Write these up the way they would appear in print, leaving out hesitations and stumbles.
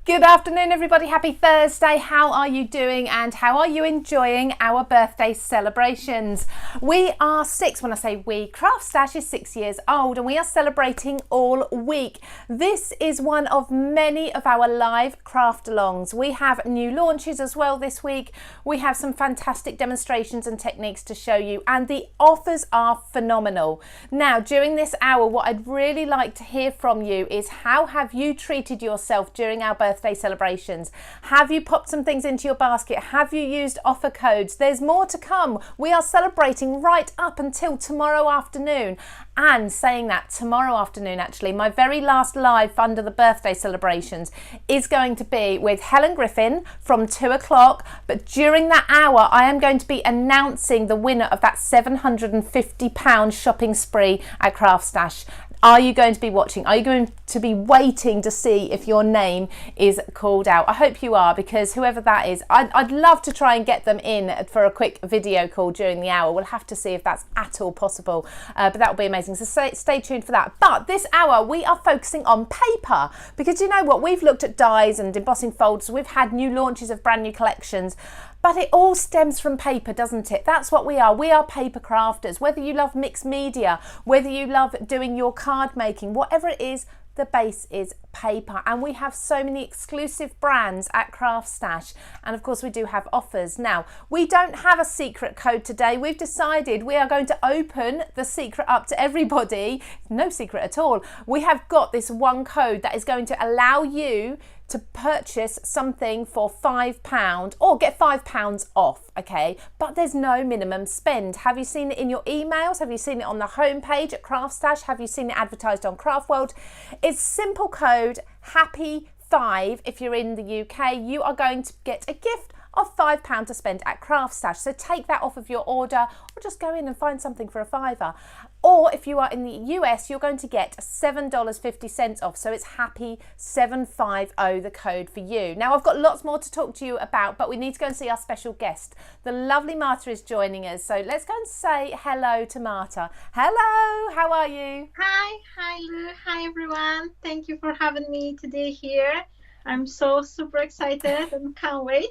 Good afternoon, everybody. Happy Thursday. How are you doing and how are you enjoying our birthday celebrations? We are six. When I say we, Craftstash is 6 years old and we are celebrating all week. This is one of many of our live craft-alongs. We have new launches as well this week. We have some fantastic demonstrations and techniques to show you, and the offers are phenomenal. Now, during this hour, what I'd really like to hear from you is how have you treated yourself during our birthday celebrations? Have you popped some things into your basket? Have you used offer codes? There's more to come. We are celebrating right up until tomorrow afternoon. And saying that, tomorrow afternoon, actually, my very last live under the birthday celebrations is going to be with Helen Griffin from 2 o'clock. But during that hour, I am going to be announcing the winner of that £750 shopping spree at Craftstash. Are you going to be watching? Are you going to be waiting to see if your name is called out? I hope you are, because whoever that is, I'd love to try and get them in for a quick video call during the hour. We'll have to see if that's at all possible, but that will be amazing. So stay tuned for that. But this hour, we are focusing on paper, because you know what? We've looked at dies and embossing folders. We've had new launches of brand new collections. But it all stems from paper, doesn't it? That's what we are. We are paper crafters. Whether you love mixed media, whether you love doing your card making, whatever it is, the base is paper. And we have so many exclusive brands at Craftstash. And of course, we do have offers. Now, we don't have a secret code today. We've decided we are going to open the secret up to everybody. No secret at all. We have got this one code that is going to allow you to purchase something for £5 or get £5 off, okay? But there's no minimum spend. Have you seen it in your emails? Have you seen it on the homepage at Craftstash? Have you seen it advertised on Craftworld? It's simple code HAPPY5. If you're in the UK, you are going to get a gift of £5 to spend at Craftstash. So take that off of your order, or just go in and find something for a £5. Or if you are in the US, you're going to get $7.50 off. So it's HAPPY750, the code for you. Now, I've got lots more to talk to you about, but we need to go and see our special guest. The lovely Marta is joining us. So let's go and say hello to Marta. Hello, how are you? Hi Lou, hi everyone. Thank you for having me today here. I'm so super excited and can't wait.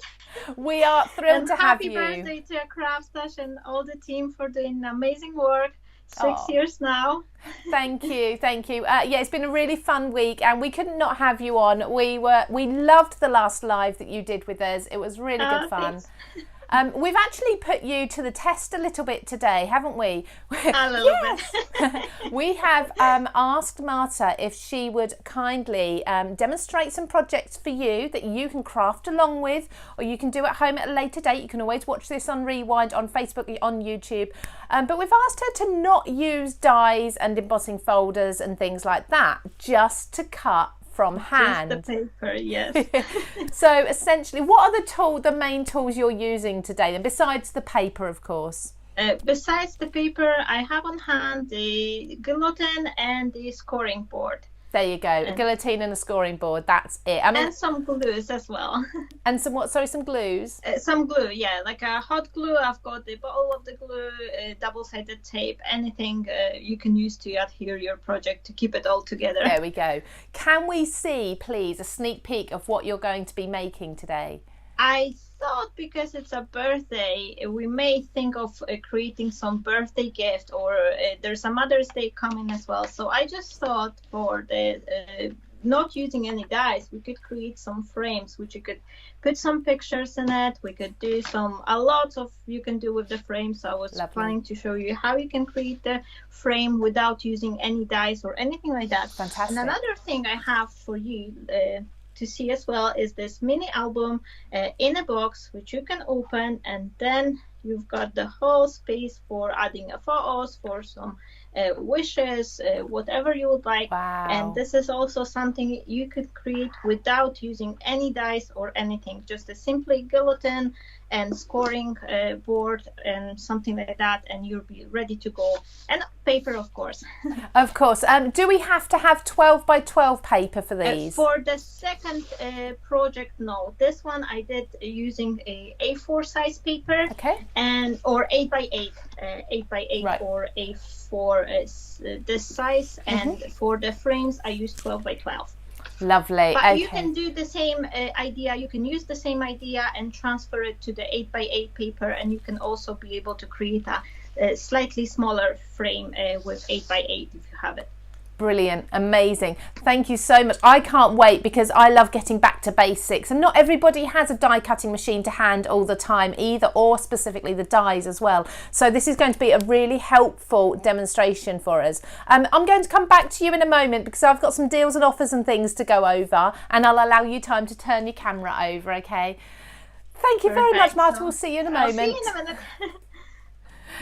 We are thrilled to have you. Happy birthday to Craftstash and all the team for doing amazing work. 6 years now. Thank you. Yeah, it's been a really fun week, and we couldn't not have you on. We loved the last live that you did with us. It was really good fun. We've actually put you to the test a little bit today, haven't we? A little bit. We have asked Marta if she would kindly demonstrate some projects for you that you can craft along with, or you can do at home at a later date. You can always watch this on Rewind, on Facebook, on YouTube. But we've asked her to not use dies and embossing folders and things like that, just to cut from hand. Just the paper, yes. So essentially, what are the main tools you're using today, then, besides the paper, of course? Besides the paper, I have on hand the guillotine and the scoring board. There you go, a guillotine and a scoring board, that's it. And some glues as well. And some what? Sorry, some glues? Some glue, yeah, like a hot glue. I've got the bottle of the glue, double-sided tape, anything you can use to adhere your project to keep it all together. There we go. Can we see, please, a sneak peek of what you're going to be making today? I thought because it's a birthday, we may think of creating some birthday gift, or there's a Mother's Day coming as well. So I just thought for the not using any dies, we could create some frames, which you could put some pictures in it. We could do a lot of you can do with the frame. So I was planning to show you how you can create the frame without using any dies or anything like that. Fantastic. And another thing I have for you to see as well is this mini album in a box, which you can open, and then you've got the whole space for adding photos, for some wishes, whatever you would like. Wow. And this is also something you could create without using any dice or anything, just a simply guillotine and scoring board and something like that, and you'll be ready to go. And paper, of course. Of course. Do we have to have 12 by 12 paper for these? For the second project, no. This one I did using a A4 size paper. Okay. And or 8 by 8, 8 by 8 right. or A4 is this size. And for the frames, I use 12 by 12. Lovely. But Okay. you can do the same idea. You can use the same idea and transfer it to the 8x8 paper, and you can also be able to create a slightly smaller frame with 8x8 if you have it. Brilliant, amazing. Thank you so much. I can't wait because I love getting back to basics, and not everybody has a die cutting machine to hand all the time either, or specifically the dies as well. So this is going to be a really helpful demonstration for us. I'm going to come back to you in a moment because I've got some deals and offers and things to go over, and I'll allow you time to turn your camera over, okay? Thank you very much, Marta. We'll see you in a moment. I'll see you in a minute.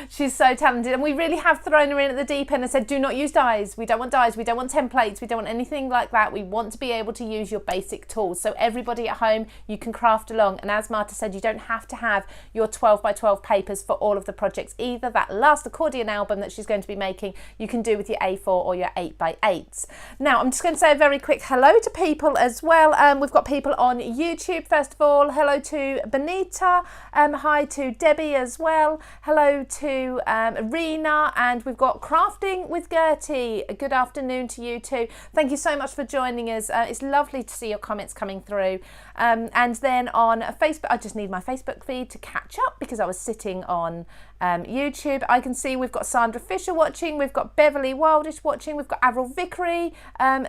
She's so talented, and we really have thrown her in at the deep end and said, do not use dies. We don't want dies, we don't want templates, we don't want anything like that. We want to be able to use your basic tools. So everybody at home, you can craft along, and as Marta said, you don't have to have your 12x12 papers for all of the projects either. That last accordion album that she's going to be making, you can do with your A4 or your 8x8s. Now I'm just going to say a very quick hello to people as well. We've got people on YouTube first of all. Hello to Benita, hi to Debbie as well, hello to Rena, and we've got Crafting with Gertie. Good afternoon to you too. Thank you so much for joining us. It's lovely to see your comments coming through. And then on Facebook, I just need my Facebook feed to catch up because I was sitting on YouTube. I can see we've got Sandra Fisher watching, we've got Beverly Wildish watching, we've got Avril Vickery,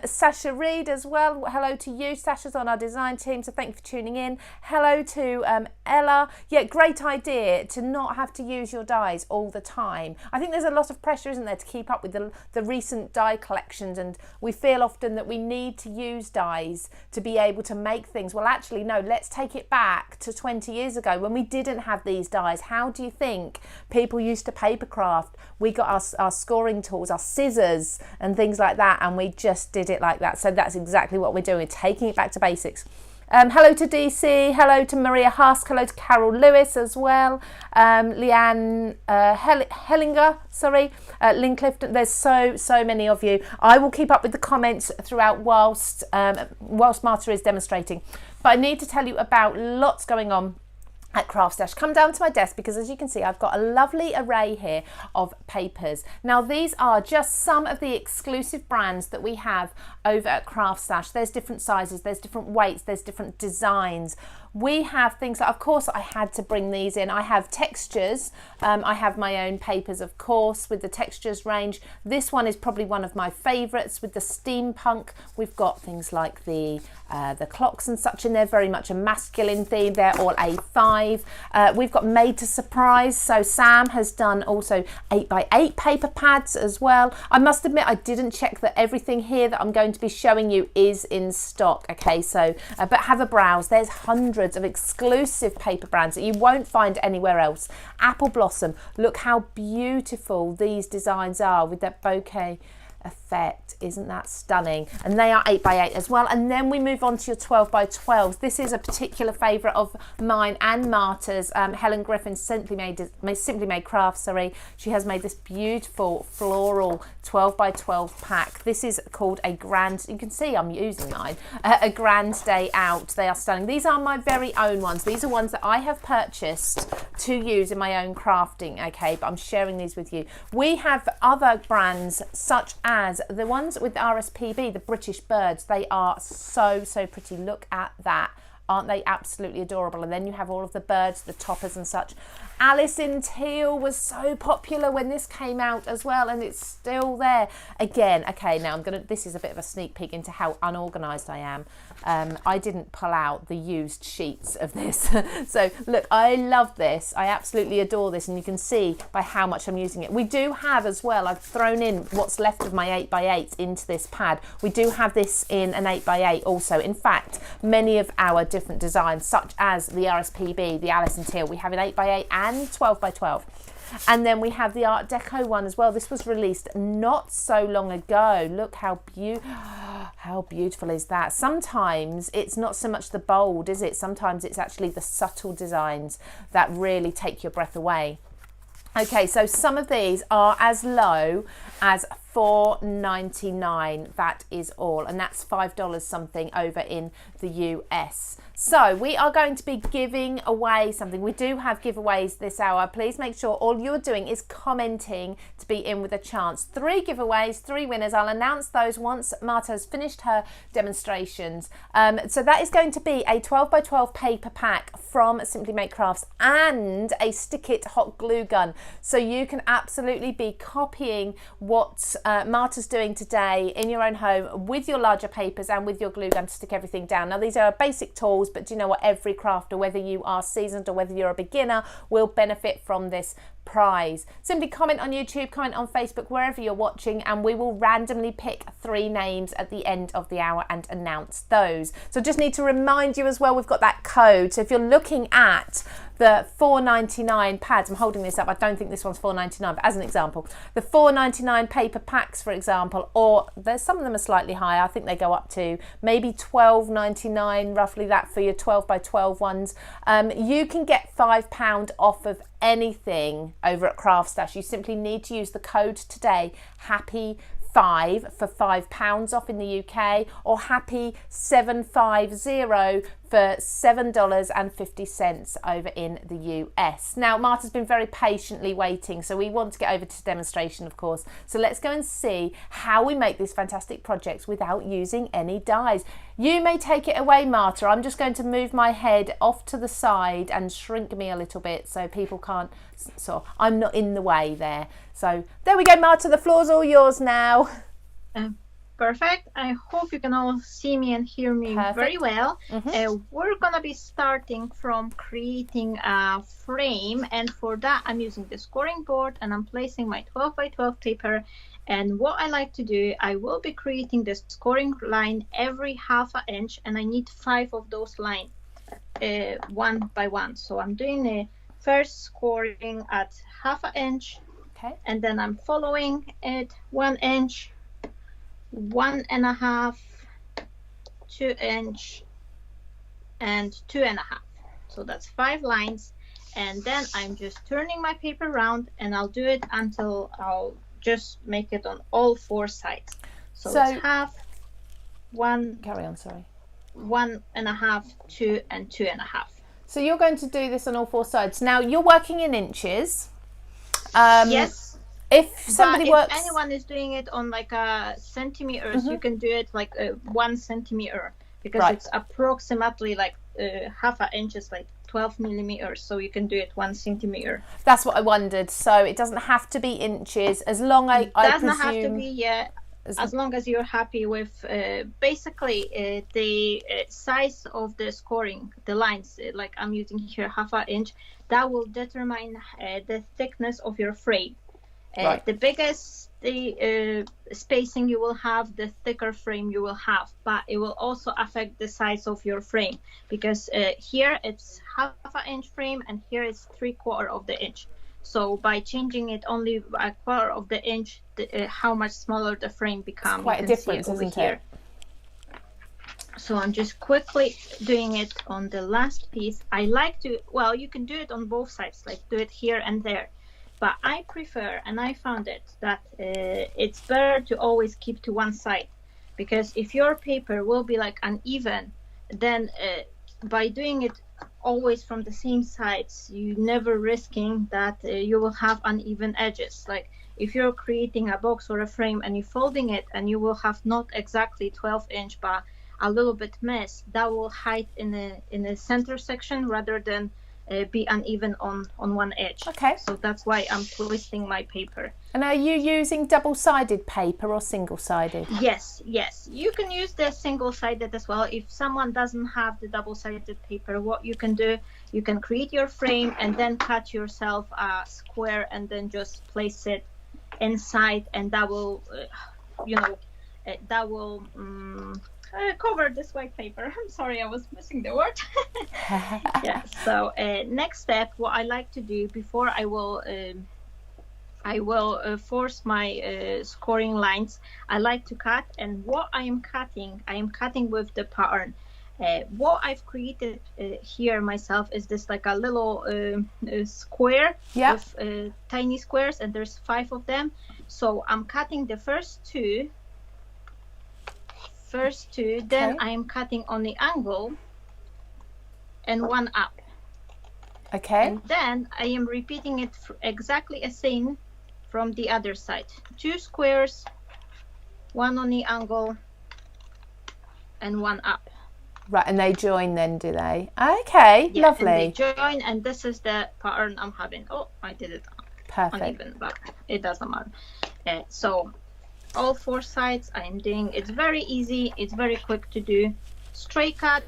Sasha Reed as well. Hello to you. Sasha's on our design team, so thank you for tuning in. Hello to Ella. Yeah, great idea to not have to use your dies all the time. I think there's a lot of pressure, isn't there, to keep up with the recent die collections, and we feel often that we need to use dies to be able to make things. Well, actually, no, let's take it back to 20 years ago when we didn't have these dies. How do you think people used to paper craft? We got our scoring tools, our scissors and things like that, and we just did it like that. So that's exactly what we're doing, taking it back to basics. Hello to DC, hello to Maria Husk, hello to Carol Lewis as well, Leanne Hellinger, sorry, Lynn Clifton. There's so many of you. I will keep up with the comments throughout whilst Marta is demonstrating. But I need to tell you about lots going on at Craftstash. Come down to my desk because, as you can see, I've got a lovely array here of papers. Now these are just some of the exclusive brands that we have over at Craftstash. There's different sizes, there's different weights, there's different designs. We have things that, of course, I had to bring these in. I have textures. I have my own papers, of course, with the textures range. This one is probably one of my favourites with the steampunk. We've got things like the clocks and such in there, very much a masculine theme. They're all A5. We've got made to surprise. So Sam has done also 8x8 paper pads as well. I must admit, I didn't check that everything here that I'm going to be showing you is in stock. Okay, so, but have a browse. There's hundreds of exclusive paper brands that you won't find anywhere else. Apple Blossom, look how beautiful these designs are with that bouquet effect. Isn't that stunning? And they are 8x8 as well. And then we move on to your 12x12s. This is a particular favourite of mine and Marta's. Helen Griffin, Simply Made Crafts, sorry. She has made this beautiful floral 12x12 pack. This is called a Grand, you can see I'm using mine, a Grand Day Out. They are stunning. These are my very own ones. These are ones that I have purchased to use in my own crafting, okay, but I'm sharing these with you. We have other brands such as the ones with RSPB, the British birds. They are so pretty. Look at that. Aren't they absolutely adorable? And then you have all of the birds, the toppers and such. Alice in Teal was so popular when this came out as well, and it's still there. Again, okay, now this is a bit of a sneak peek into how unorganised I am. I didn't pull out the used sheets of this. So look, I love this. I absolutely adore this, and you can see by how much I'm using it. We do have as well, I've thrown in what's left of my 8x8s into this pad. We do have this in an 8x8 also. In fact, many of our different designs, such as the RSPB, the Alice in Teal, we have an 8x8 and 12x12. And then we have the Art Deco one as well. This was released not so long ago. Look how beautiful is that. Sometimes it's not so much the bold, is it? Sometimes it's actually the subtle designs that really take your breath away. Okay, so some of these are as low as $4.99. That is all, and that's $5 something over in the US. So we are going to be giving away something. We do have giveaways this hour. Please make sure all you're doing is commenting to be in with a chance. 3 giveaways, 3 winners. I'll announce those once Marta has finished her demonstrations. So that is going to be a 12 by 12 paper pack from Simply Make Crafts and a Stick It hot glue gun. So you can absolutely be copying what Marta's doing today in your own home with your larger papers and with your glue gun to stick everything down. Now these are basic tools, but do you know what? Every crafter, whether you are seasoned or whether you're a beginner, will benefit from this prize. Simply comment on YouTube, comment on Facebook, wherever you're watching, and we will randomly pick 3 names at the end of the hour and announce those. So just need to remind you as well, we've got that code. So if you're looking at the $4.99 pads, I'm holding this up, I don't think this one's $4.99, but as an example, the $4.99 paper packs, for example, or there's some of them are slightly higher, I think they go up to maybe $12.99, roughly that for your 12 by 12 ones. You can get £5 off of anything over at Craftstash. You simply need to use the code today, HAPPY5 for £5 off in the UK, or HAPPY750 for $7.50 over in the US. Now Marta's been very patiently waiting, so we want to get over to demonstration, of course. So let's go and see how we make these fantastic projects without using any dies. You may take it away, Marta. I'm just going to move my head off to the side and shrink me a little bit so people can't, so I'm not in the way there. So there we go, Marta, the floor's all yours now. Perfect. I hope you can all see me and hear me very well. We're gonna be starting from creating a frame, and for that I'm using the scoring board and I'm placing my 12 by 12 paper. And what I like to do, I will be creating the scoring line every ½ inch, and I need 5 of those lines, 1 by 1. So I'm doing the first scoring at ½ inch, and then I'm following it 1 inch, 1.5, 2 inch, and 2.5. So that's 5 lines, and then I'm just turning my paper around, and I'll do it until I'll just make it on all 4 sides. So it's half, 1, carry on, sorry, 1.5, 2, and 2.5. So you're going to do this on all 4 sides. Now you're working in inches. Yes. If somebody if anyone is doing it on like a centimeters, you can do it like 1 centimeter, because it's approximately like ½ inch is like 12 millimeters, so you can do it 1 centimeter. That's what I wondered. So it doesn't have to be inches, as long as I presume. Doesn't have to be, as long as you're happy with basically the size of the scoring, the lines, like I'm using here ½ inch, that will determine the thickness of your frame. The biggest the spacing you will have, the thicker frame you will have, but it will also affect the size of your frame, because here it's ½ inch frame and here it's 3/4 of the inch. So by changing it only a 1/4 of the inch, how much smaller the frame becomes. Quite a difference, isn't it? So I'm just quickly doing it on the last piece. I like to, well, you can do it on both sides, like do it here and there. But I prefer, and I found it, that it's better to always keep to one side. Because if your paper will be like uneven, then by doing it always from the same sides, you never risking that you will have uneven edges. Like if you're creating a box or a frame and you're folding it and you will have not exactly 12 inch, but a little bit miss, that will hide in the center section rather than be uneven on one edge. Okay. So that's why I'm twisting my paper. And are you using double-sided paper or single-sided? Yes, yes. You can use the single-sided as well. If someone doesn't have the double-sided paper, what you can do, you can create your frame and then cut yourself a square and then just place it inside, and that will, that will cover this white paper. I'm sorry, I was missing the word. Yeah. So next step, what I like to do before I will force my scoring lines, I like to cut. And what I am cutting with the pattern. What I've created here myself is this like a little square with tiny squares, and there's 5 of them. So I'm cutting the first two, then I am cutting on the angle and one up. Okay. And then I am repeating it exactly the same from the other side. 2 squares, one on the angle and one up. Right, and they join then, do they? Okay, yeah, lovely. And they join, and this is the pattern I'm having. Oh, I did it perfect. Uneven, but it doesn't matter. So all 4 sides I'm doing. It's very easy. It's very quick to do. Straight cut,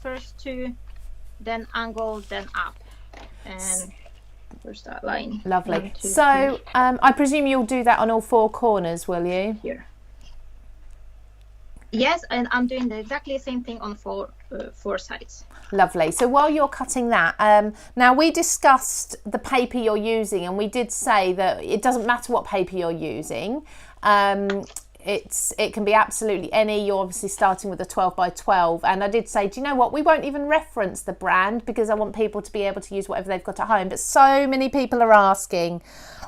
first 2, then angle, then up. And where's that line? Lovely. 1, 2, so I presume you'll do that on all 4 corners, will you? Here. Yes, and I'm doing exactly the same thing on 4 sides. Lovely. So while you're cutting that, now we discussed the paper you're using, and we did say that it doesn't matter what paper you're using. It can be absolutely any. You're obviously starting with a 12 by 12, and I did say, do you know what, we won't even reference the brand because I want people to be able to use whatever they've got at home. But so many people are asking,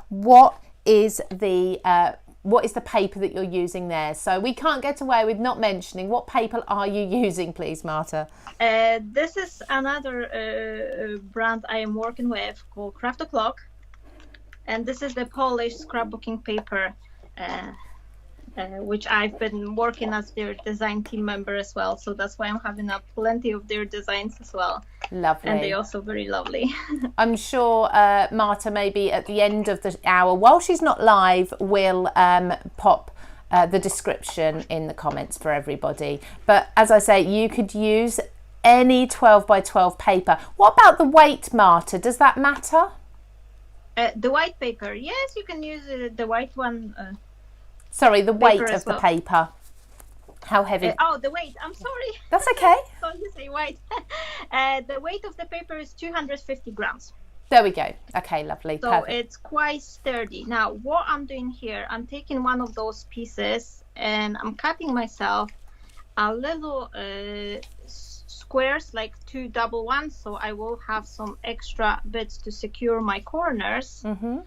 what is the paper that you're using there? So we can't get away with not mentioning. What paper are you using, please, Marta? This is another brand I am working with called CraftAlong, and this is the Polish scrapbooking paper, which I've been working as their design team member as well. So that's why I'm having plenty of their designs as well. Lovely. And they're also very lovely. I'm sure Marta, maybe at the end of the hour, while she's not live, will pop the description in the comments for everybody. But as I say, you could use any 12 by 12 paper. What about the weight, Marta? Does that matter? The white paper, yes, you can use the white one. Sorry, the weight of the paper. How heavy? Oh, the weight. I'm sorry. That's okay. So you say white. The weight of the paper is 250 grams. There we go. Okay, lovely. So perfect. It's quite sturdy. Now, what I'm doing here, I'm taking one of those pieces and I'm cutting myself a little squares, like 2 double ones. So I will have some extra bits to secure my corners. Mm-hmm.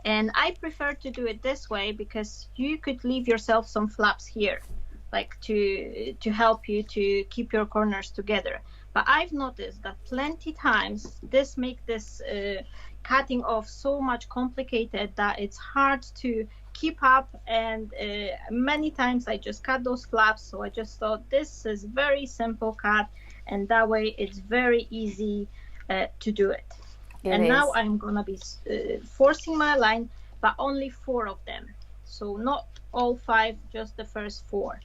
And I prefer to do it this way because you could leave yourself some flaps here, like to help you to keep your corners together. But I've noticed that plenty times this make this cutting off so much complicated that it's hard to keep up, and many times I just cut those flaps. So I just thought this is very simple cut, and that way it's very easy to do it. Now I'm gonna be forcing my line, but only 4 of them. So not all 5, just the first 4.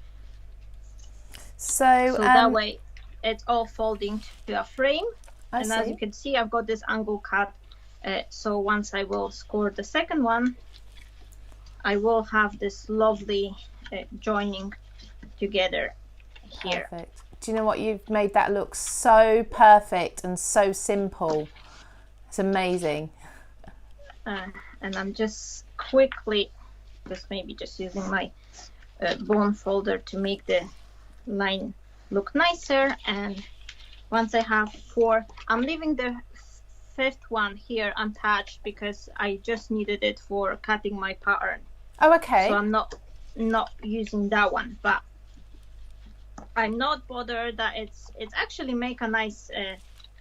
So that way it's all folding to a frame. As you can see, I've got this angle cut. So once I will score the second one, I will have this lovely joining together here. Perfect. Do you know what? You've made that look so perfect and so simple. It's amazing. And I'm just quickly, maybe just using my bone folder to make the line look nicer. And once I have 4, I'm leaving the 5th one here untouched because I just needed it for cutting my pattern. Oh, okay. So I'm not using that one, but I'm not bothered that it's actually make a nice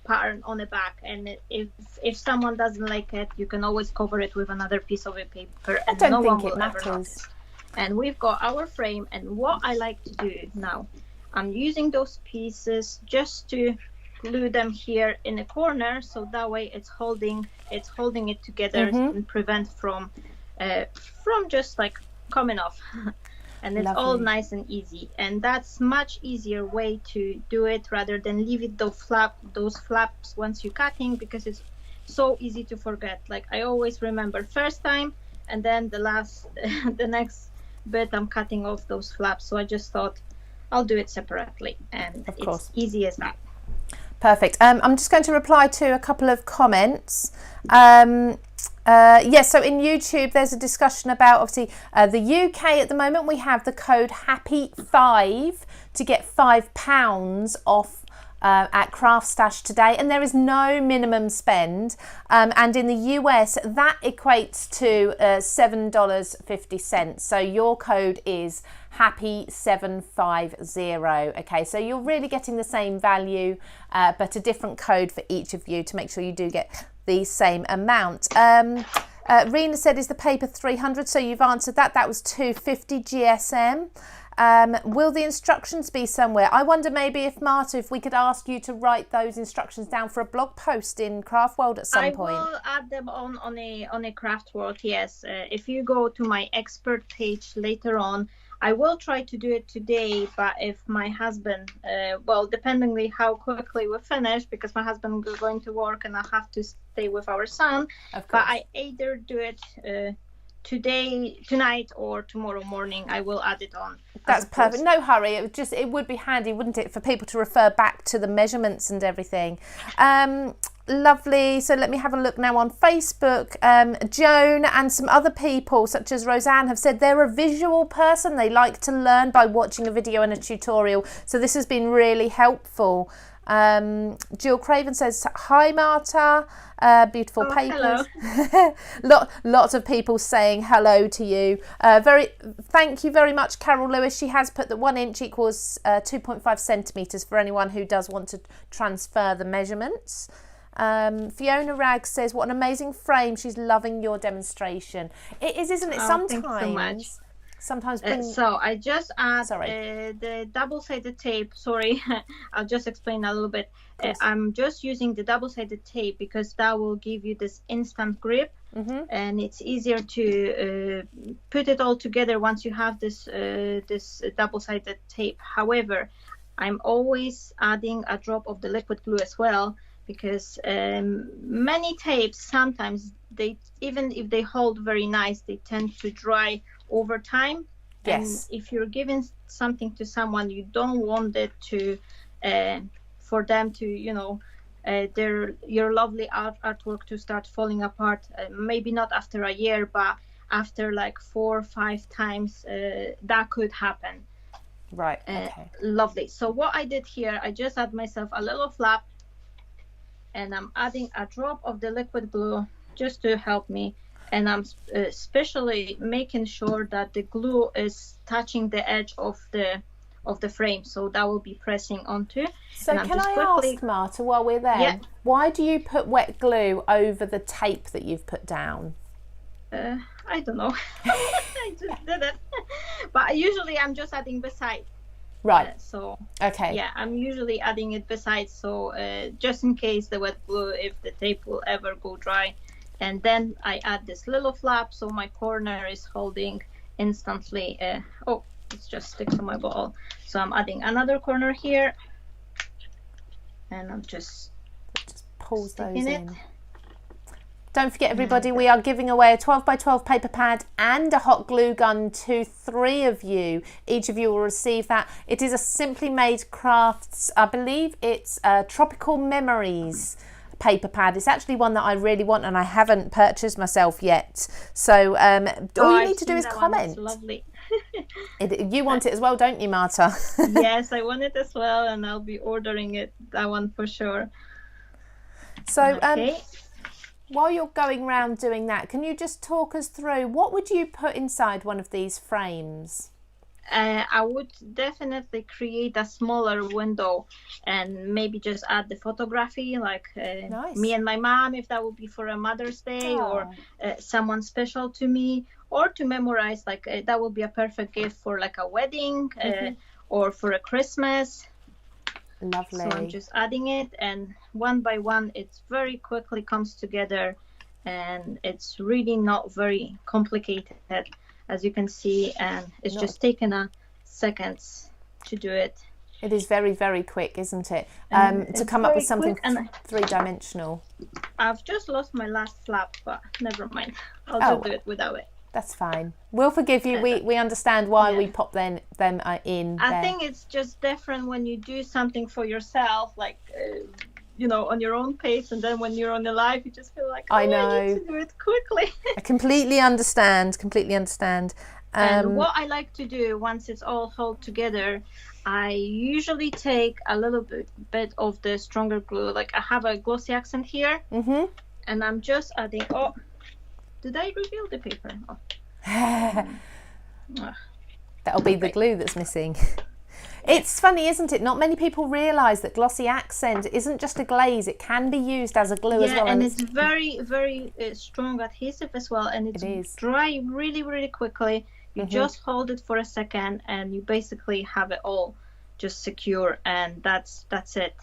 pattern on the back, and if someone doesn't like it, you can always cover it with another piece of paper, and I no don't one think will it ever matters. notice. And we've got our frame, and what I like to do now, I'm using those pieces just to glue them here in the corner, so that way it's holding it together and prevent from just like coming off. And it's all nice and easy, and that's much easier way to do it rather than leave it those flaps once you're cutting, because it's so easy to forget. Like I always remember first time, and then the next bit I'm cutting off those flaps. So I just thought I'll do it separately, and it's easy as that. Perfect. I'm just going to reply to a couple of comments. Yes, so in YouTube there's a discussion about obviously the UK at the moment. We have the code HAPPY5 to get £5 off at Craftstash today, and there is no minimum spend, and in the US that equates to $7.50. So your code is happy750. Okay, so you're really getting the same value, but a different code for each of you to make sure you do get the same amount. Rena said, is the paper 300? So you've answered that. That was 250 GSM. Will the instructions be somewhere? I wonder maybe if Marta, if we could ask you to write those instructions down for a blog post in Craft World at some point. I will add them on a Craft World. Yes, if you go to my expert page later on, I will try to do it today, but if my husband, well, depending how quickly we finish, because my husband is going to work and I have to stay with our son, but I either do it tonight or tomorrow morning. I will add it on. That's perfect. No hurry. It would be handy, wouldn't it, for people to refer back to the measurements and everything. Lovely. So let me have a look now on Facebook. Joan and some other people such as Roseanne have said they're a visual person. They like to learn by watching a video and a tutorial. So this has been really helpful. Jill Craven says, hi Marta, beautiful papers. Lots of people saying hello to you. Thank you very much, Carol Lewis. She has put that 1 inch equals 2.5 centimetres for anyone who does want to transfer the measurements. Fiona Ragg says, what an amazing frame. She's loving your demonstration. It is, isn't it? Sometimes. Thank you so much. Sometimes so I just add the double-sided tape. Sorry, I'll just explain a little bit. I'm just using the double-sided tape because that will give you this instant grip, and it's easier to put it all together once you have this double-sided tape. However, I'm always adding a drop of the liquid glue as well, because many tapes, sometimes they, even if they hold very nice, they tend to dry over time. Yes. And if you're giving something to someone, you don't want it to for them to, your lovely artwork to start falling apart. Maybe not after a year, but after like 4 or 5 times, that could happen. Right. Okay. Lovely. So what I did here, I just add myself a little flap, and I'm adding a drop of the liquid glue just to help me. And I'm especially making sure that the glue is touching the edge of the frame, so that will be pressing onto. So can I ask, Marta, while we're there, why do you put wet glue over the tape that you've put down? I don't know. I just did it. But usually I'm just adding beside. Right. So okay. Yeah, I'm usually adding it beside, so just in case the wet glue, if the tape will ever go dry. And then I add this little flap, so my corner is holding instantly. It's just stick to my ball. So I'm adding another corner here, and I'm just pulls those in. Don't forget, everybody, we are giving away a 12 by 12 paper pad and a hot glue gun to 3 of you. Each of you will receive that. It is a Simply Made Crafts, I believe it's Tropical Memories paper pad. It's actually one that I really want and I haven't purchased myself yet. So all you need to do is comment. Lovely. You want it as well, don't you, Marta? Yes, I want it as well, and I'll be ordering that one for sure. So while you're going around doing that, can you just talk us through what would you put inside one of these frames? I would definitely create a smaller window and maybe just add the photography, like nice. Me and my mom, if that would be for a Mother's Day, or someone special to me, or to memorize, like that would be a perfect gift for like a wedding or for a Christmas. Lovely. So I'm just adding it, and one by one it very quickly comes together, and it's really not very complicated, as you can see, and it's just taken a seconds to do it. It is very, very quick, isn't it? To come up with something 3-dimensional. I've just lost my last flap, but never mind. I'll just do it without it. That's fine. We'll forgive you. We understand why we pop them in. I think it's just different when you do something for yourself, like on your own pace, and then when you're on the live, you just feel like, I need to do it quickly. I completely understand. And what I like to do once it's all held together, I usually take a little bit of the stronger glue. Like I have a glossy accent here, and I'm just adding. Oh, did I reveal the paper? Oh. That'll be the glue that's missing. It's funny, isn't it? Not many people realise that glossy accent isn't just a glaze. It can be used as a glue as well. And it's very, very strong adhesive as well. And it's dry really, really quickly. You just hold it for a second and you basically have it all just secure. And that's it.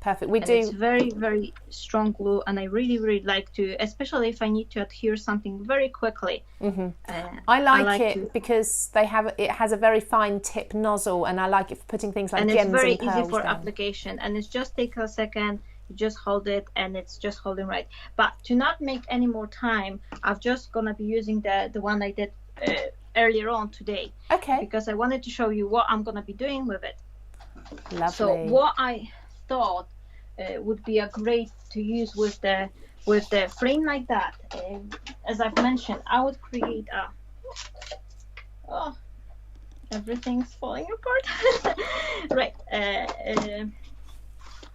Perfect. It's very, very strong glue, and I really, really like to, especially if I need to adhere something very quickly. I like it because it has a very fine tip nozzle, and I like it for putting things like gems and pearls. And it's very easy for application, and it just takes a second. You just hold it, and it's just holding right. But to not make any more time, I'm just gonna be using the one I did earlier on today. Okay. Because I wanted to show you what I'm gonna be doing with it. Lovely. So what I thought would be a great to use with the frame like that. As I've mentioned, I would create everything's falling apart. Right.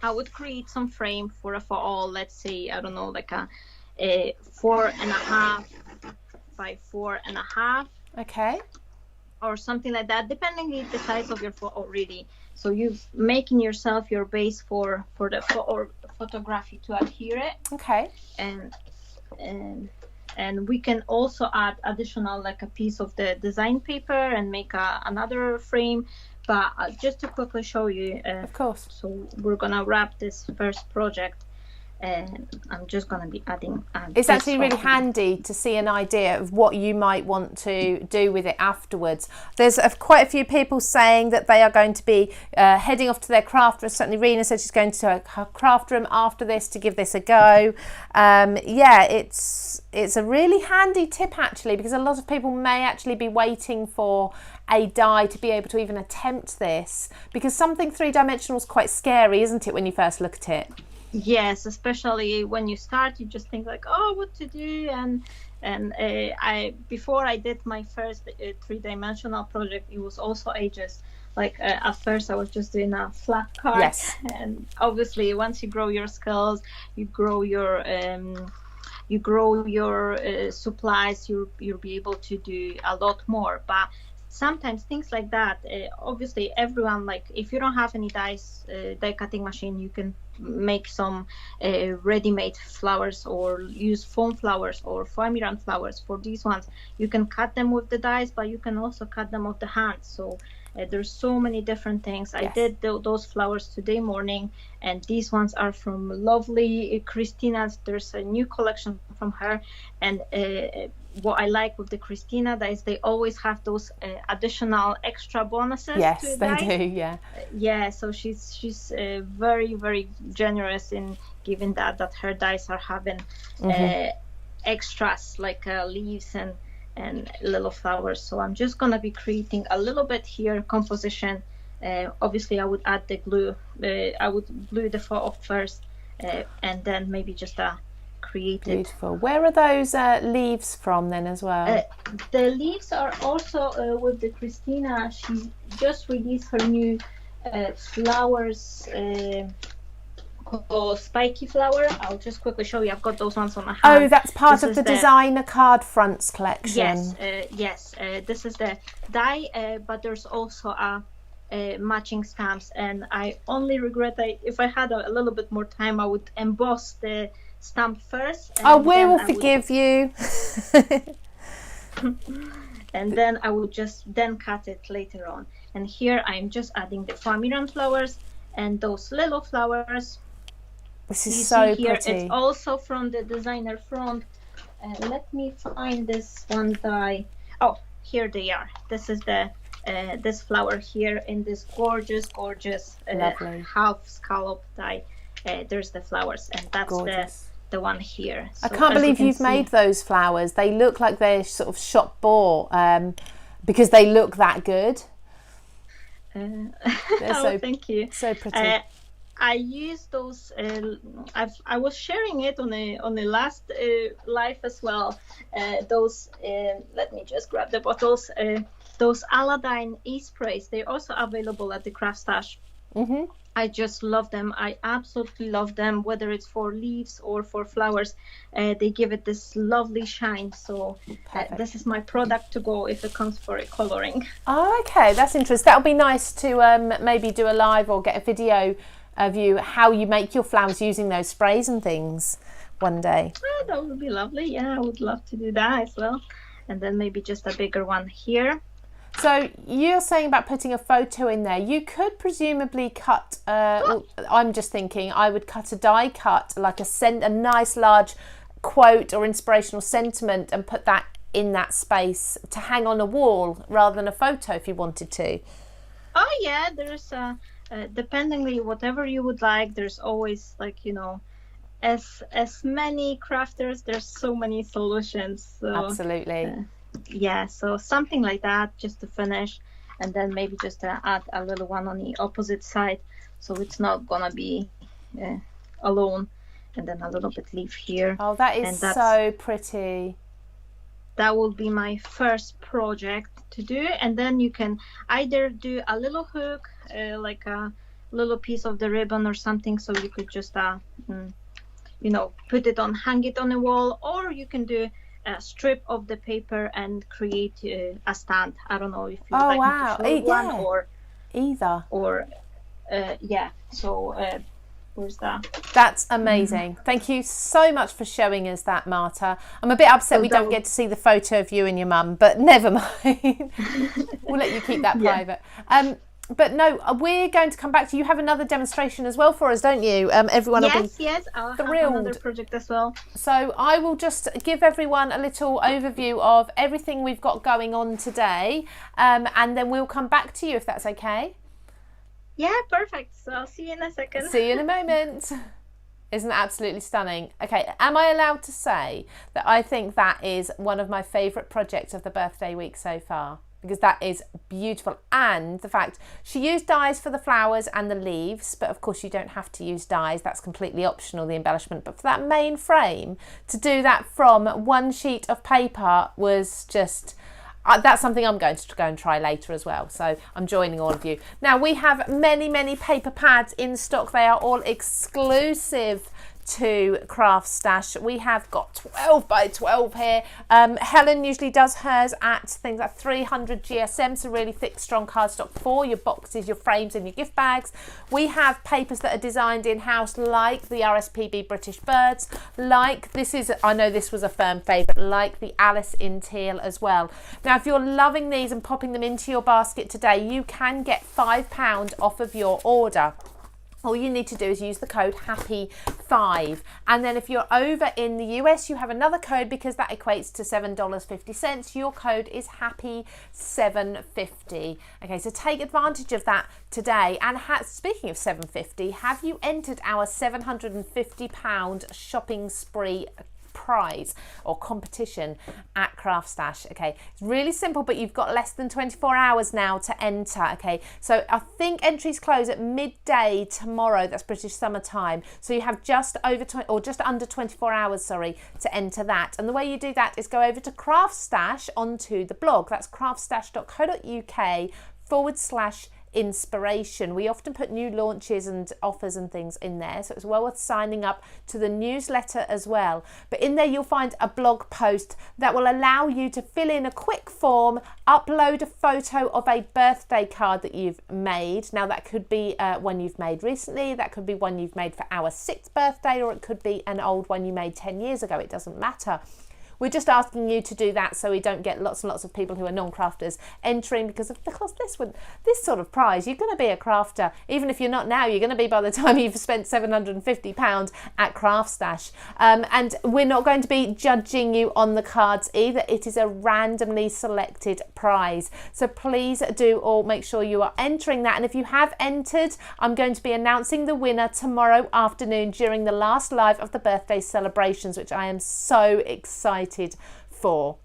I would create some frame for all. Let's say, I don't know, like a 4.5 by 4.5. Okay. Or something like that, depending on the size of your photo, really. So you're making yourself your base for the photography to adhere it. Okay. And we can also add additional, like a piece of the design paper and make another frame. But just to quickly show you, of course. So we're gonna wrap this first project. And I'm just going to be adding it's actually really handy to see an idea of what you might want to do with it afterwards. There's quite a few people saying that they are going to be heading off to their craft room. Certainly Rena said she's going to her craft room after this to give this a go. It's a really handy tip actually, because a lot of people may actually be waiting for a die to be able to even attempt this, because something three-dimensional is quite scary, isn't it, when you first look at it? Yes, especially when you start, you just think like, oh, what to do. And before I did my first three-dimensional project, it was also ages. Like at first I was just doing a flat card. Yes. And obviously once you grow your skills, you grow your supplies, you'll be able to do a lot more. But sometimes things like that, obviously everyone, like if you don't have any die cutting machine, you can make some ready-made flowers or use foam flowers or foamirant flowers. For these ones you can cut them with the dies, but you can also cut them with the hand. So there's so many different things. Yes. I did those flowers today morning, and these ones are from lovely Christina. There's a new collection from her, and what I like with the Christina dies, they always have those additional extra bonuses. Yes, to they dies. do. Yeah. Yeah. So she's very, very generous in giving that her dies are having extras like leaves and little flowers. So I'm just gonna be creating a little bit here composition. Obviously I would add the glue. I would glue the photo first, and then maybe just create it. Beautiful. Where are those leaves from then as well? The leaves are also with the Christina. She just released her new flowers called spiky flower. I'll just quickly show you. I've got those ones on my hand. Oh, that's part of the designer card fronts collection. Yes. This is the die, but there's also a matching stamps, and I only regret that if I had a little bit more time, I would emboss the stamp first. Oh, we will forgive you. And then I would just cut it later on. And here I'm just adding the foamirant flowers and those little flowers. This is so here, pretty. It's also from the designer front. Let me find this one die. Oh, here they are. This is the this flower here in this gorgeous half scallop die. There's the flowers, and that's the one here. So I can't believe you've made those flowers. They look like they're sort of shop bought because they look that good. Thank you. So pretty. I use those. I was sharing it on the last live as well. Those. Let me just grab the bottles. Those Aladdin e-sprays. They're also available at the Craftstash. Mm-hmm. I just love them. I absolutely love them, whether it's for leaves or for flowers. They give it this lovely shine. So this is my product to go if it comes for coloring. Oh, okay, that's interesting. That would be nice to maybe do a live or get a video of you how you make your flowers using those sprays and things one day. Oh, that would be lovely. Yeah, I would love to do that as well. And then maybe just a bigger one here. So you're saying about putting a photo in there. You could presumably cut, I'm just thinking I would cut a die cut, like a nice large quote or inspirational sentiment and put that in that space to hang on a wall rather than a photo if you wanted to. Oh yeah, there's dependingly whatever you would like, there's always like, as many crafters, there's so many solutions. So, absolutely. Yeah, so something like that just to finish, and then maybe just add a little one on the opposite side so it's not gonna be alone, and then a little bit leaf here. Oh, that is so pretty. That will be my first project to do, and then you can either do a little hook, like a little piece of the ribbon or something, so you could just put it on, hang it on the wall, or you can do a strip of the paper and create a stand. I don't know if you like me to show one or either. Or yeah. So where's that? That's amazing. Mm-hmm. Thank you so much for showing us that, Marta. I'm a bit upset we don't get to see the photo of you and your mum, but never mind. We'll let you keep that private. But no, we're going to come back to you. You have another demonstration as well for us, don't you? Everyone will be I'll thrilled. have another project as well. So I will just give everyone a little overview of everything we've got going on today, and then we'll come back to you if that's okay. Yeah, perfect. So I'll see you in a second. See you in a moment. Isn't that absolutely stunning? Okay, am I allowed to say that I think that is one of my favourite projects of the birthday week so far? Because that is beautiful, and the fact she used dies for the flowers and the leaves, but of course you don't have to use dies, that's completely optional, the embellishment, but for that main frame to do that from one sheet of paper was just that's something I'm going to go and try later as well, so I'm joining all of you. Now we have many paper pads in stock. They are all exclusive to Craftstash. We have got 12 by 12 here. Helen usually does hers at things like 300 GSM, so really thick, strong cardstock for your boxes, your frames and your gift bags. We have papers that are designed in-house, like the RSPB British Birds, like this is, I know this was a firm favourite, like the Alice in Teal as well. Now if you're loving these and popping them into your basket today, you can get £5 off of your order. All you need to do is use the code HAPPY5, and then if you're over in the US you have another code because that equates to $7.50. Your code is HAPPY750. Okay, so take advantage of that today. And speaking of 750, have you entered our £750 shopping spree prize or competition at Craftstash? Okay, it's really simple, but you've got less than 24 hours now to enter. Okay, so I think entries close at midday tomorrow, that's British summer time, so you have just under 24 hours, sorry, to enter that. And the way you do that is go over to Craftstash onto the blog. That's craftstash.co.uk/inspiration. We often put new launches and offers and things in there, so it's well worth signing up to the newsletter as well. But in there you'll find a blog post that will allow you to fill in a quick form, upload a photo of a birthday card that you've made. Now that could be one you've made recently, that could be one you've made for our 6th birthday, or it could be an old one you made 10 years ago, it doesn't matter. We're just asking you to do that so we don't get lots and lots of people who are non-crafters entering, because of course this sort of prize, you're going to be a crafter. Even if you're not now, you're going to be by the time you've spent £750 at Craftstash. And we're not going to be judging you on the cards either. It is a randomly selected prize. So please do all make sure you are entering that. And if you have entered, I'm going to be announcing the winner tomorrow afternoon during the last live of the birthday celebrations, which I am so excited for.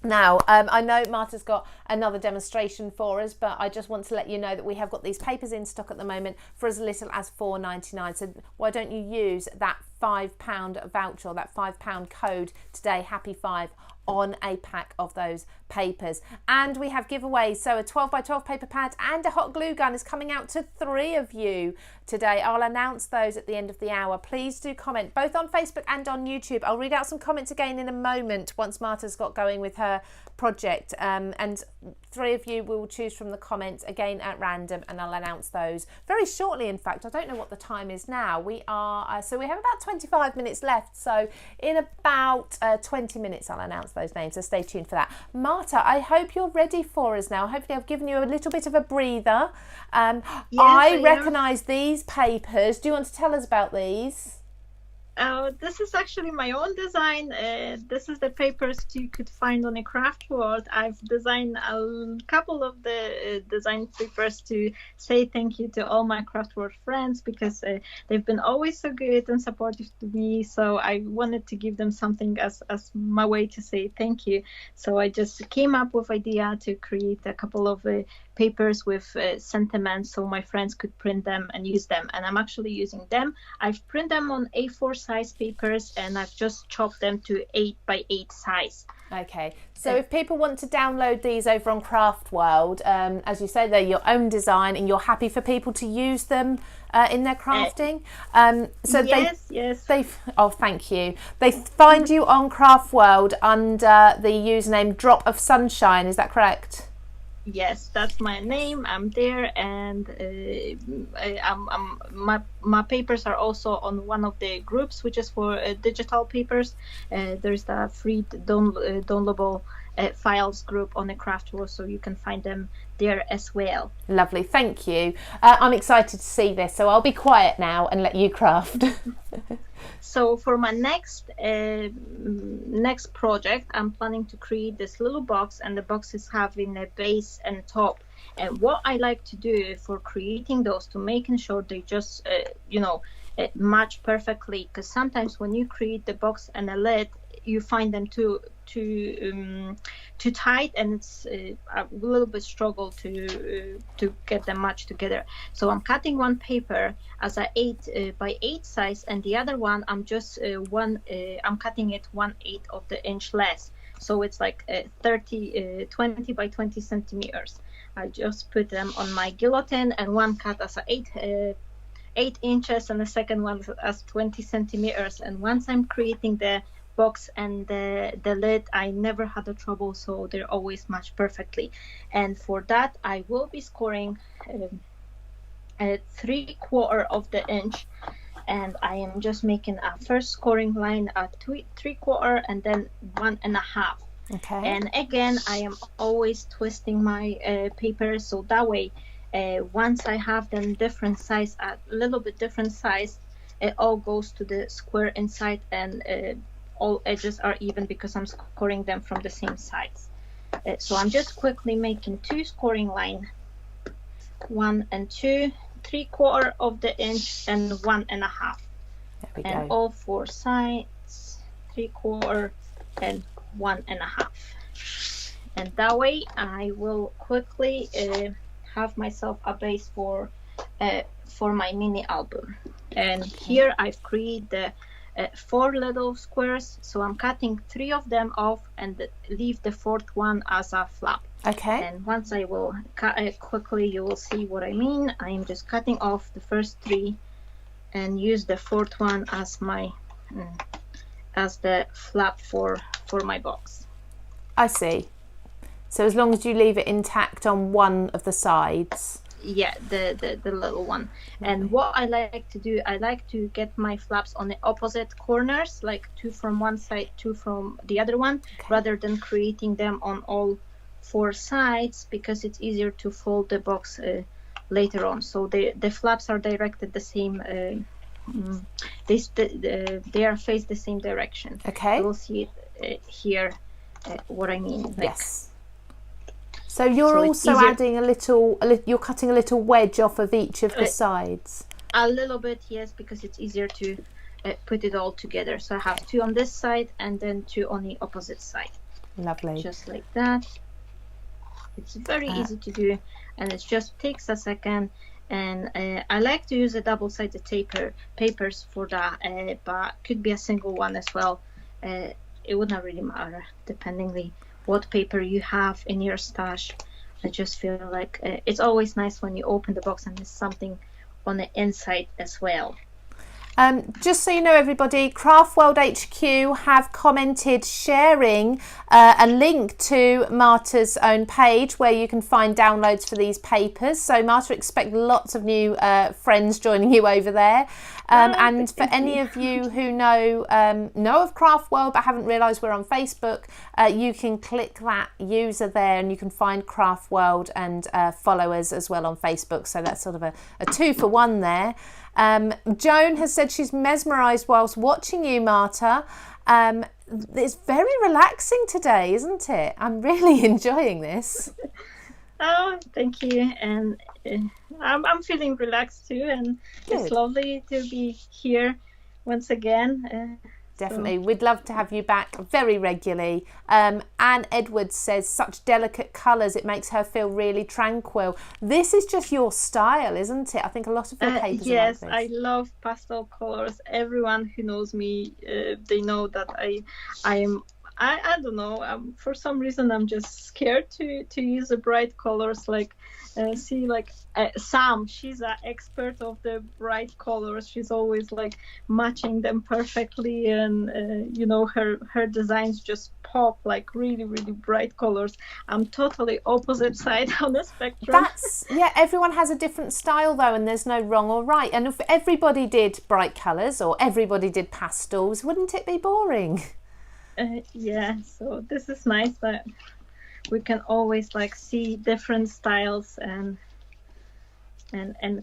Now, I know Marta's got another demonstration for us, but I just want to let you know that we have got these papers in stock at the moment for as little as £4.99. So why don't you use that £5 voucher, that £5 code today, Happy5, on a pack of those papers. And we have giveaways, so a 12 by 12 paper pad and a hot glue gun is coming out to 3 of you today. I'll announce those at the end of the hour. Please do comment both on Facebook and on YouTube. I'll read out some comments again in a moment once Marta's got going with her project, and 3 of you will choose from the comments again at random, and I'll announce those very shortly. In fact, I don't know what the time is now. We are so we have about 25 minutes left, so in about 20 minutes I'll announce those names, so stay tuned for that. Marta, I hope you're ready for us now. Hopefully I've given you a little bit of a breather. Yes, I recognise these papers. Do you want to tell us about these? This is actually my own design. This is the papers you could find on a craft world. I've designed a couple of the design papers to say thank you to all my craft world friends, because they've been always so good and supportive to me. So I wanted to give them something as my way to say thank you. So I just came up with idea to create a couple of papers with sentiments, so my friends could print them and use them. And I'm actually using them. I've printed them on A4 size papers, and I've just chopped them to 8 by 8 size. Okay, so if people want to download these over on Craft World, as you say, they're your own design and you're happy for people to use them in their crafting. So yes. Oh, thank you. They find you on Craft World under the username Drop of Sunshine, is that correct? Yes, that's my name. I'm there, and my papers are also on one of the groups, which is for digital papers. There's the free downloadable files group on the craft world, so you can find them there as well. Lovely, thank you. I'm excited to see this, so I'll be quiet now and let you craft. So for my next project, I'm planning to create this little box, and the box is having a base and top. And what I like to do for creating those, to making sure they just match perfectly, because sometimes when you create the box and a lid, you find them too tight, and it's a little bit struggle to get them matched together. So I'm cutting one paper as a 8 by 8 size, and the other one I'm just I'm cutting it 1/8 of the inch less, so it's like 20 by 20 centimeters. I just put them on my guillotine, and one cut as a 8 inches and the second one as 20 centimeters. And once I'm creating the box and the lid, I never had a trouble, so they're always matched perfectly. And for that I will be scoring 3/4 of the inch, and I am just making a first scoring line at 3/4 and then 1.5. Okay. And again, I am always twisting my paper, so that way once I have them different size, a little bit different size, it all goes to the square inside, and all edges are even because I'm scoring them from the same sides. So I'm just quickly making 2 scoring line, 1 and 2, 3/4 of the inch and 1.5. There we and go. all 4 sides, 3/4 and 1.5. And that way I will quickly have myself a base for my mini album. And here I've created the 4 little squares, so I'm cutting 3 of them off and leave the 4th one as a flap. Okay. And once I will cut it quickly, you will see what I mean. I am just cutting off the first 3 and use the 4th one as my as the flap for my box. I see. So as long as you leave it intact on one of the sides. Yeah, the little one. And what I like to do, I like to get my flaps on the opposite corners, like 2 from one side, 2 from the other one, rather than creating them on all 4 sides, because it's easier to fold the box later on. So the flaps are directed the same, they are faced the same direction. Okay. You'll see it here, what I mean. Like, yes. So you're also adding you're cutting a little wedge off of each of the sides. A little bit, yes, because it's easier to put it all together. So I have 2 on this side and then 2 on the opposite side. Lovely. Just like that. It's very easy to do, and it just takes a second. And I like to use a double-sided papers for that, but could be a single one as well. It would not really matter, depending what paper you have in your stash. I just feel like it's always nice when you open the box and there's something on the inside as well. Just so you know, everybody, Craft World HQ have commented sharing a link to Marta's own page where you can find downloads for these papers. So Marta, expect lots of new friends joining you over there. And for any of you who know of Craft World but haven't realised we're on Facebook, you can click that user there and you can find Craft World and follow us as well on Facebook. So that's sort of a 2-for-1 there. Joan has said she's mesmerised whilst watching you, Marta. It's very relaxing today, isn't it? I'm really enjoying this. Oh, thank you. And I'm feeling relaxed too. And Good. It's lovely to be here once again. Definitely. We'd love to have you back very regularly. Anne Edwards says, such delicate colours, it makes her feel really tranquil. This is just your style, isn't it? I think a lot of your papers yes, are like this. I love pastel colours. Everyone who knows me, they know that I don't know. For some reason, I'm just scared to use the bright colors. Like, Sam, she's an expert of the bright colors. She's always like matching them perfectly, and her designs just pop like really, really bright colors. I'm totally opposite side on the spectrum. Everyone has a different style though, and there's no wrong or right. And if everybody did bright colours or everybody did pastels, wouldn't it be boring? Yeah, so this is nice that we can always like see different styles and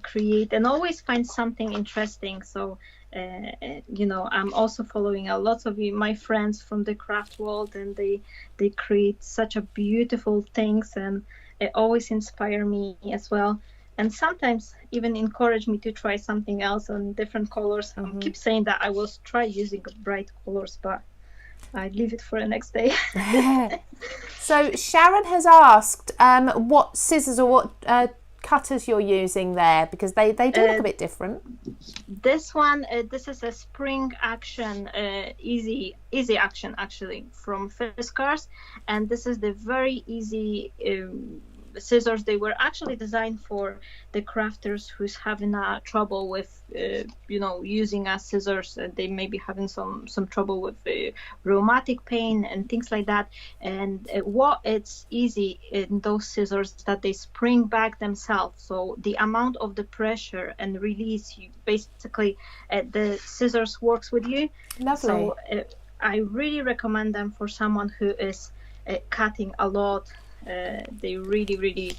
create and always find something interesting. So I'm also following a lot of my friends from the craft world, and they create such a beautiful things, and it always inspire me as well, and sometimes even encourage me to try something else on different colors. I keep saying that I will try using bright colors, but I leave it for the next day. So Sharon has asked what scissors or what cutters you're using there, because they do look a bit different. This one, this is a spring action, easy action actually from Fiskars, and this is the very easy scissors. They were actually designed for the crafters who's having trouble with using scissors. They may be having some trouble with rheumatic pain and things like that, and what it's easy in those scissors that they spring back themselves, so the amount of the pressure and release, you basically the scissors works with you. Lovely. So I really recommend them for someone who is cutting a lot. They really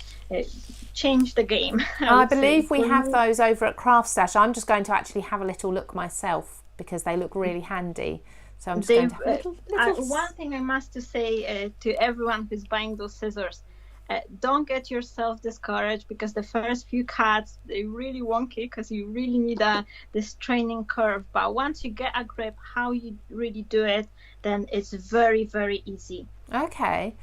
change the game. I believe we have those over at Craftstash. I'm just going to actually have a little look myself because they look really handy. So I'm just going to have a little... One thing I must say to everyone who's buying those scissors, don't get yourself discouraged, because the first few cuts, they're really wonky because you really need this training curve. But once you get a grip how you really do it, then it's very easy. Okay.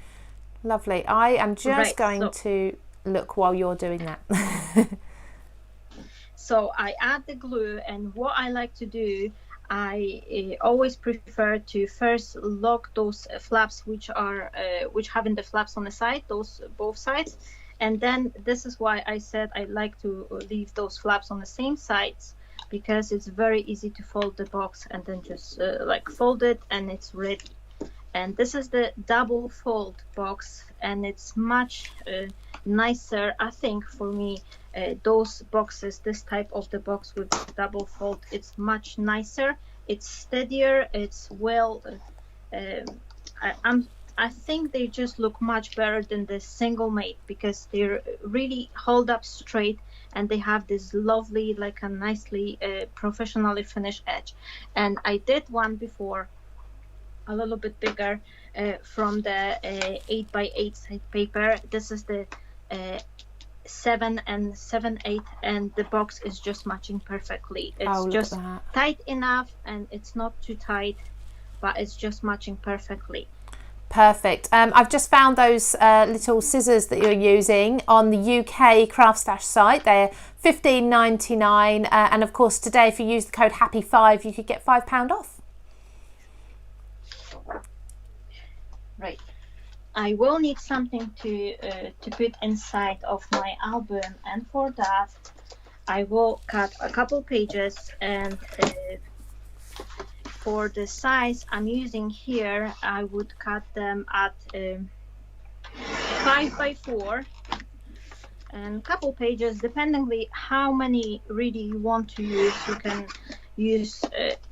Lovely. I am just going to look while you're doing that. So I add the glue, and what I like to do, I always prefer to first lock those flaps which having the flaps on the side, those both sides, and then this is why I said I like to leave those flaps on the same sides, because it's very easy to fold the box and then just fold it and it's ready. And this is the double fold box, and it's much nicer, I think, for me. Those boxes, this type of the box with double fold, it's much nicer. It's steadier. It's well. I think they just look much better than the single made, because they really hold up straight, and they have this lovely, like a nicely professionally finished edge. And I did one before, a little bit bigger, from the 8x8 side paper. This is the 7 and 7/8, and the box is just matching perfectly. It's just tight enough, and it's not too tight, but it's just matching perfectly. Perfect. I've just found those little scissors that you're using on the UK Craftstash site. They're $15.99, and of course today if you use the code HAPPY5 you could get £5 off. Right. I will need something to put inside of my album, and for that I will cut a couple pages, and for the size I'm using here, I would cut them at 5 by 4, and a couple pages, depending how many really you want to use. You can use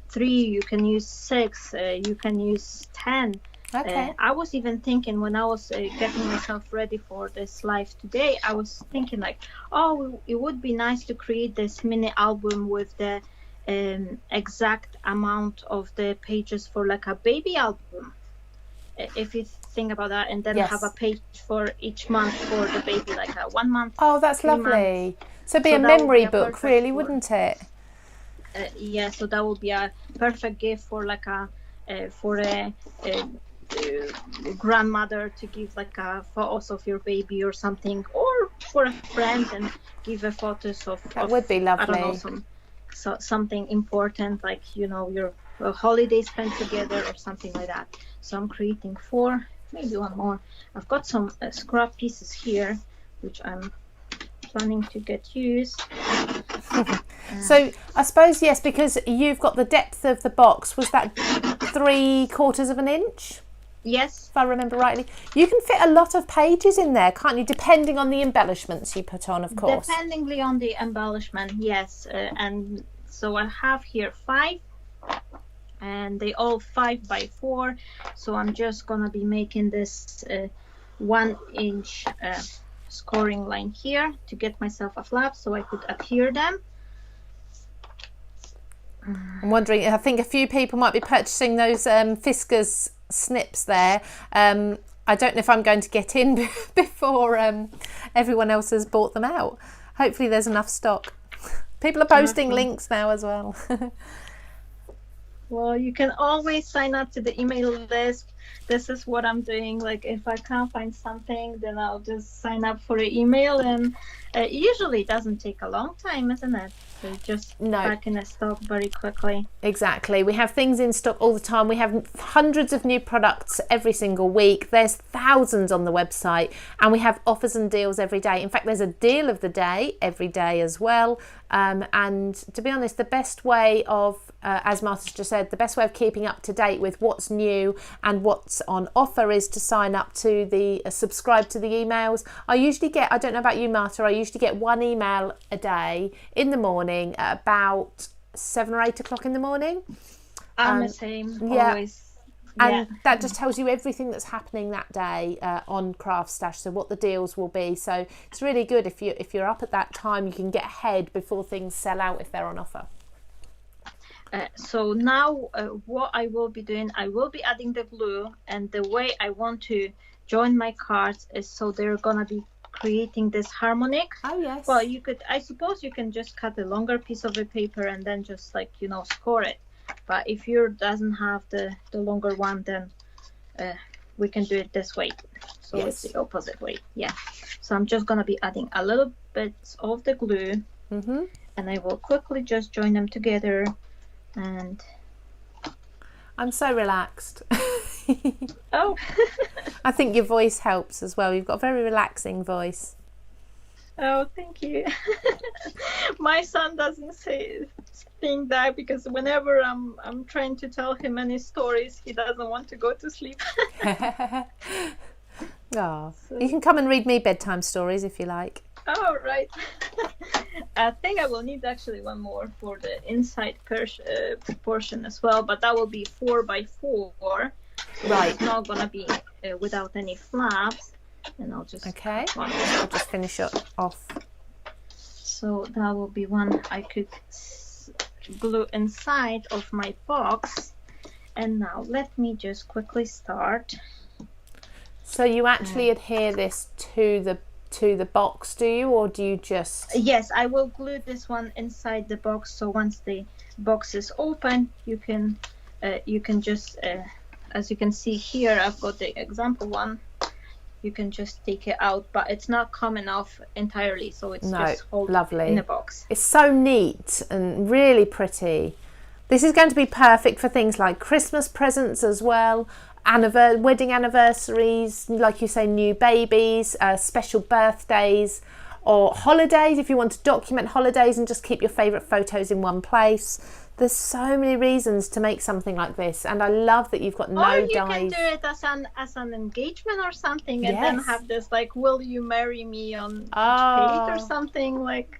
3, you can use 6, you can use 10. Okay. I was even thinking when I was getting myself ready for this live today, I was thinking like, oh, it would be nice to create this mini album with the exact amount of the pages for like a baby album, if you think about that, and then have a page for each month for the baby, like a 1 month. Oh, that's lovely. So it'd be a memory book, really, wouldn't it? Yeah, so that would be a perfect gift for like a grandmother to give like a photos of your baby or something, or for a friend and give a photos of. That would be lovely. I don't know, something important, like, you know, your holiday spent together or something like that. So I'm creating 4, maybe 1 more. I've got some scrap pieces here which I'm planning to get used. So I suppose, yes, because you've got the depth of the box, was that 3/4 of an inch? Yes, if I remember rightly. You can fit a lot of pages in there, can't you, depending on the embellishments you put on, of course. Depending on the embellishment, yes. And so I have here 5, and they all 5 by 4. So I'm just gonna be making this 1 inch scoring line here to get myself a flap so I could adhere them. I'm wondering, I think a few people might be purchasing those Fiskars snips there. I don't know if I'm going to get in before everyone else has bought them out. Hopefully there's enough stock. People are posting links now as well. Well, you can always sign up to the email list. This is what I'm doing. Like, if I can't find something, then I'll just sign up for an email, and it usually doesn't take a long time, isn't it? So just back in the stock very quickly. Exactly. We have things in stock all the time. We have hundreds of new products every single week. There's thousands on the website, and we have offers and deals every day. In fact, there's a deal of the day every day as well. And to be honest, the best way of, as Marta's just said, the best way of keeping up to date with what's new and what's on offer is to sign up to the subscribe to the emails. I usually get, I don't know about you, Marta, I usually get 1 email a day in the morning at about 7 or 8 o'clock in the morning. I'm the same, yeah. Always. And that just tells you everything that's happening that day on Craftstash, so what the deals will be. So it's really good if you're up at that time, you can get ahead before things sell out if they're on offer. So now what I will be doing, I will be adding the glue, and the way I want to join my cards is so they're gonna be creating this harmonic. Oh yes. Well, you could, I suppose you can just cut a longer piece of the paper and then just, like, you know, score it. But if yours doesn't have the longer one, then we can do it this way. So it's the opposite way. Yeah. So I'm just gonna be adding a little bit of the glue, and I will quickly just join them together. And I'm so relaxed. Oh. I think your voice helps as well. You've got a very relaxing voice. Oh, thank you. My son doesn't think that, because whenever I'm trying to tell him any stories, he doesn't want to go to sleep. Oh, you can come and read me bedtime stories if you like. Oh, right. I think I will need actually 1 more for the inside portion as well, but that will be 4 by 4. Right. It's not gonna be without any flaps, and I'll just I'll just finish it off. So that will be one I could glue inside of my box. And now let me just quickly start. So you actually adhere this to the box, do you, or do you just? Yes, I will glue this one inside the box, so once the box is open, you can just as you can see here, I've got the example one. You can just take it out, but it's not coming off entirely, so it's just holding lovely in the box. It's so neat and really pretty. This is going to be perfect for things like Christmas presents as well, wedding anniversaries, like you say, new babies, special birthdays, or holidays, if you want to document holidays and just keep your favourite photos in one place. There's so many reasons to make something like this, and I love that you've got no dies. Or you can do it as an engagement or something, and then have this like, will you marry me on each page or something, like,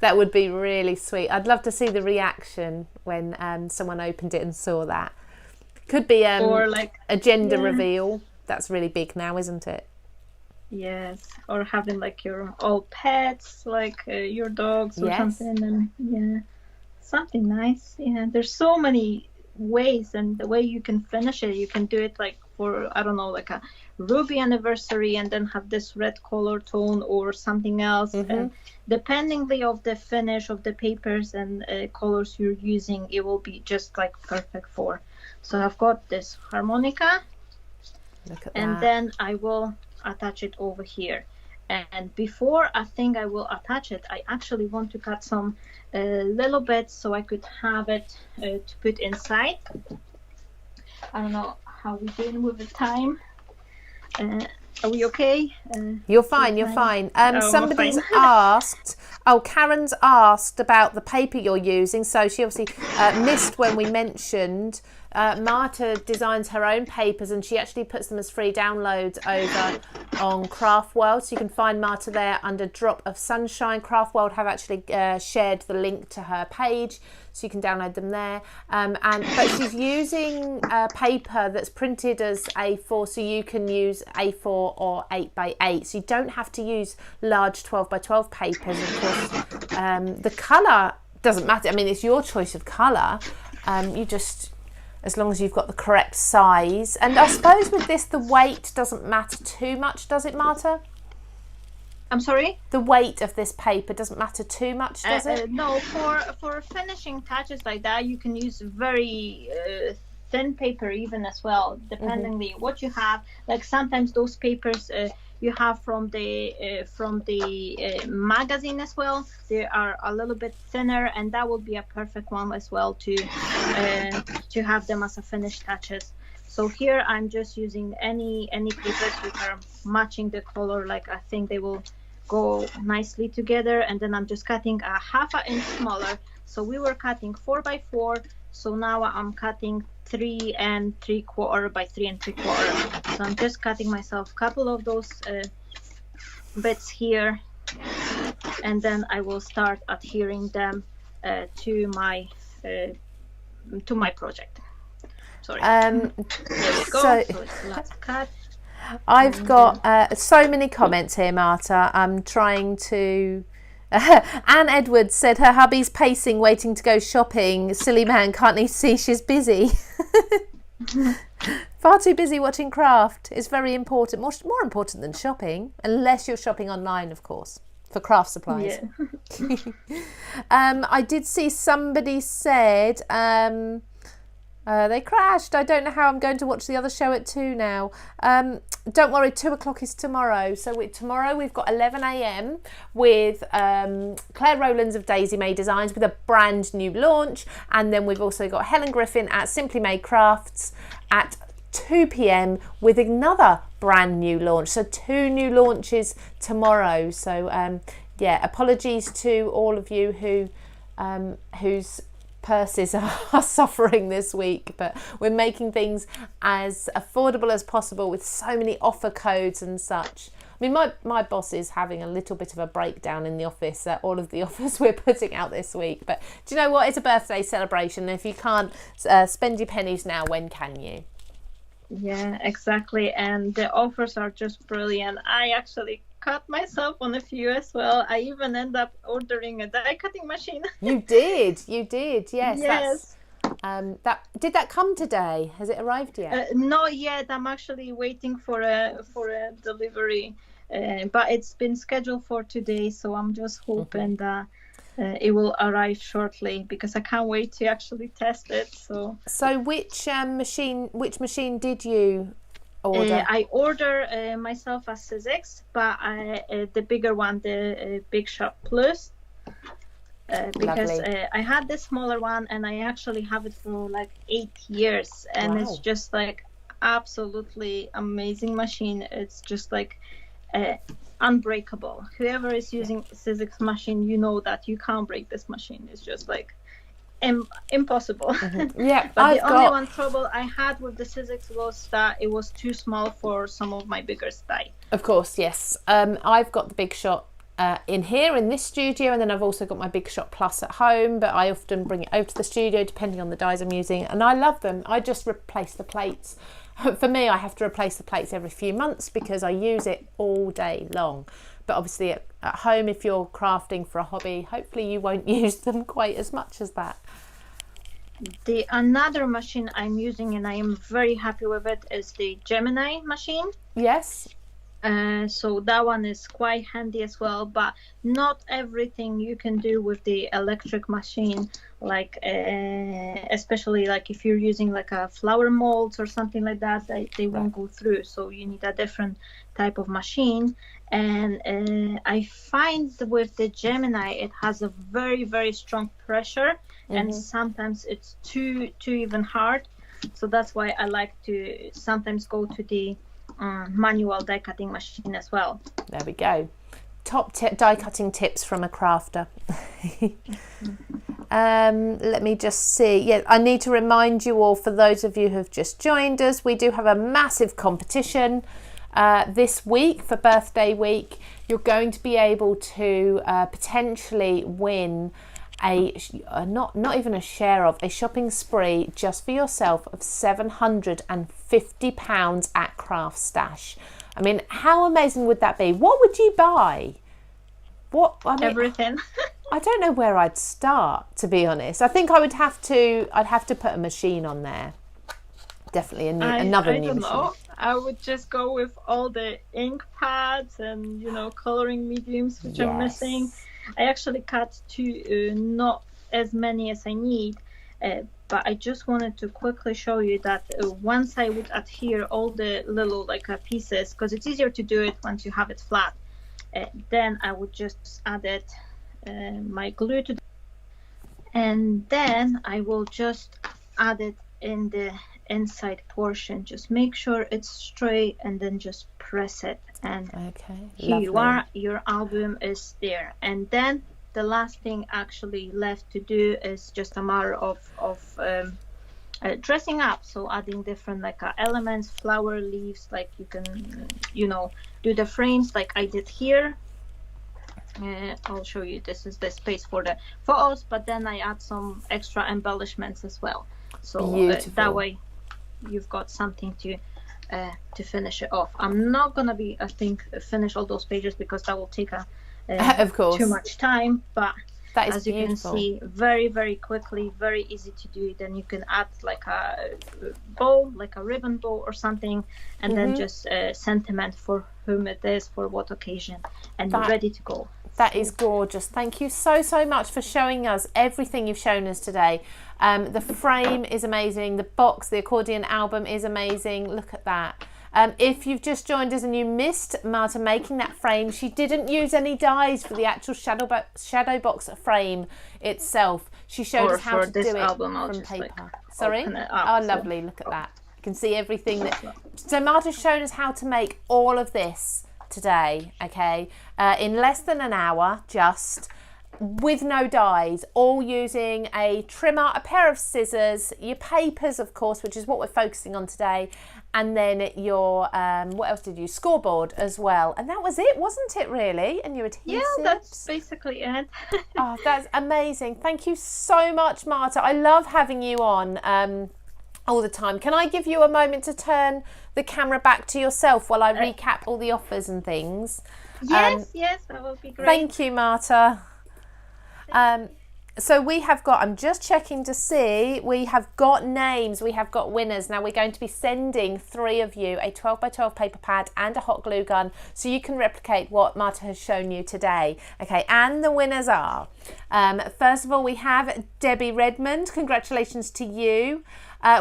That would be really sweet. I'd love to see the reaction when someone opened it and saw that. Could be or like a gender reveal. That's really big now, isn't it? Yes, or having like your all pets, like your dogs or something, and something nice. Yeah, there's so many ways, and the way you can finish it, you can do it like for, I don't know, like a ruby anniversary, and then have this red color tone or something else. And dependingly of the finish of the papers and colors you're using, it will be just like perfect for. So I've got this harmonica, and then I will attach it over here. And before I think I will attach it, I actually want to cut some little bits so I could have it to put inside. I don't know how we're doing with the time. Are we okay? You're fine, you're fine. Somebody's asked, Karen's asked about the paper you're using. So she obviously missed when we mentioned Marta designs her own papers, and she actually puts them as free downloads over on Craftworld. So you can find Marta there under Drop of Sunshine. Craftworld have actually shared the link to her page, so you can download them there. But she's using paper that's printed as A4, so you can use A4 or 8x8. So you don't have to use large 12x12 papers. Of course, the colour doesn't matter. I mean, it's your choice of colour. You just, as long as you've got the correct size. And I suppose with this, the weight doesn't matter too much, does it, Marta? I'm sorry? The weight of this paper doesn't matter too much, does it? No, for finishing touches like that, you can use very thin paper even as well, dependingly what you have. Like sometimes those papers you have from the magazine as well, they are a little bit thinner, and that would be a perfect one as well to have them as a finished touches. So here I'm just using any papers which are matching the color, like I think they will go nicely together, and then I'm just cutting a 1/2 inch smaller. So we were cutting 4x4, so now I'm cutting 3 3/4 by 3 3/4. So I'm just cutting myself a couple of those bits here, and then I will start adhering them to my project. Sorry. There we go. So it's last cut. I've got so many comments here, Marta. I'm trying to... Anne Edwards said her hubby's pacing, waiting to go shopping. Silly man, can't he see she's busy? Far too busy watching craft. It's very important, more important than shopping, unless you're shopping online, of course, for craft supplies. Yeah. I did see somebody said... they crashed. I don't know how I'm going to watch the other show at 2 now. Don't worry, 2 o'clock is tomorrow. So tomorrow we've got 11 a.m. with Claire Rowlands of Daisy May Designs with a brand new launch. And then we've also got Helen Griffin at Simply Made Crafts at 2 p.m. with another brand new launch. So 2 new launches tomorrow. So yeah, apologies to all of you whose purses are suffering this week, but we're making things as affordable as possible with so many offer codes and such. I mean, my boss is having a little bit of a breakdown in the office at all of the offers we're putting out this week. But do you know what? It's a birthday celebration. If you can't spend your pennies now, when can you? Yeah, exactly. And the offers are just brilliant. I actually cut myself on a few as well. I even end up ordering a die cutting machine. You did, yes. Did that come today? Has it arrived yet? Not yet. I'm actually waiting for a delivery, but it's been scheduled for today, so I'm just hoping that it will arrive shortly because I can't wait to actually test it. So which machine did you order? I order myself a Sizzix, but the bigger one, the Big Shot Plus, because I had the smaller one and I actually have it for like 8 years, and it's just like absolutely amazing machine. It's just like unbreakable. Whoever is using Sizzix machine, you know that you can't break this machine. It's just like impossible. Yeah, but the only one trouble I had with the Sizzix was that it was too small for some of my bigger die. Of course, yes. I've got the Big Shot in here in this studio, and then I've also got my Big Shot Plus at home, but I often bring it over to the studio depending on the dies I'm using, and I love them. I just replace the plates. For me, I have to replace the plates every few months because I use it all day long. But obviously at home, if you're crafting for a hobby, hopefully you won't use them quite as much as that. The another machine I'm using, and I am very happy with it, is the Gemini machine. Yes. So that one is quite handy as well, but not everything you can do with the electric machine, like especially like if you're using like a flower molds or something like that, they won't go through. So you need a different type of machine. And I find with the Gemini, it has a very, very strong pressure, and sometimes it's too even hard. So that's why I like to sometimes go to the manual die cutting machine as well. There we go. Top die cutting tips from a crafter. Let me just see. Yeah, I need to remind you all, for those of you who have just joined us, we do have a massive competition this week for birthday week. You're going to be able to potentially win not even a share of, a shopping spree just for yourself of £750 at Craftstash. I mean, how amazing would that be? What would you buy? Everything. I don't know where I'd start, to be honest. I think I'd have to put a machine on there. Definitely another new machine. Know. I would just go with all the ink pads and coloring mediums which I'm missing. I actually cut two, not as many as I need, but I just wanted to quickly show you that once I would adhere all the little pieces, because it's easier to do it once you have it flat, then I would just add my glue to, and then I will just add it in the inside portion. Just make sure it's straight and then just press it, and here you are, your album is there. And then the last thing actually left to do is just a matter of dressing up, so adding different elements, flower leaves, you can do the frames like I did here. I'll show you, this is the space for the photos, but then I add some extra embellishments as well, so that way you've got something to finish it off. I'm not gonna finish all those pages because that will take of course too much time, but that is, as you can see, very, very quickly, very easy to do. Then you can add a bow, like a ribbon bow or something, and then just sentiment for whom it is, for what occasion, and you're ready to go. That is gorgeous. Thank you so much for showing us everything you've shown us today. The frame is amazing. The box, the accordion album is amazing. Look at that. If you've just joined us and you missed Marta making that frame, she didn't use any dies for the actual shadowbox frame itself. She showed us how to do it from paper. Sorry? Lovely. Look at that. You can see everything. So Marta's shown us how to make all of this today, okay, in less than an hour, just with no dies, all using a trimmer, a pair of scissors, your papers, of course, which is what we're focusing on today, and then your what else did you scoreboard as well, and that was it, wasn't it, really? And your adhesives. Yeah, that's basically it. Oh, that's amazing. Thank you so much, Marta. I love having you on all the time. Can I give you a moment to turn the camera back to yourself while I recap all the offers and things? Yes, that will be great. Thank you, Marta. So we have got, I'm just checking to see, we have got names, we have got winners. Now we're going to be sending 3 of you a 12 by 12 paper pad and a hot glue gun so you can replicate what Marta has shown you today. Okay, and the winners are, first of all, we have Debbie Redmond, congratulations to you.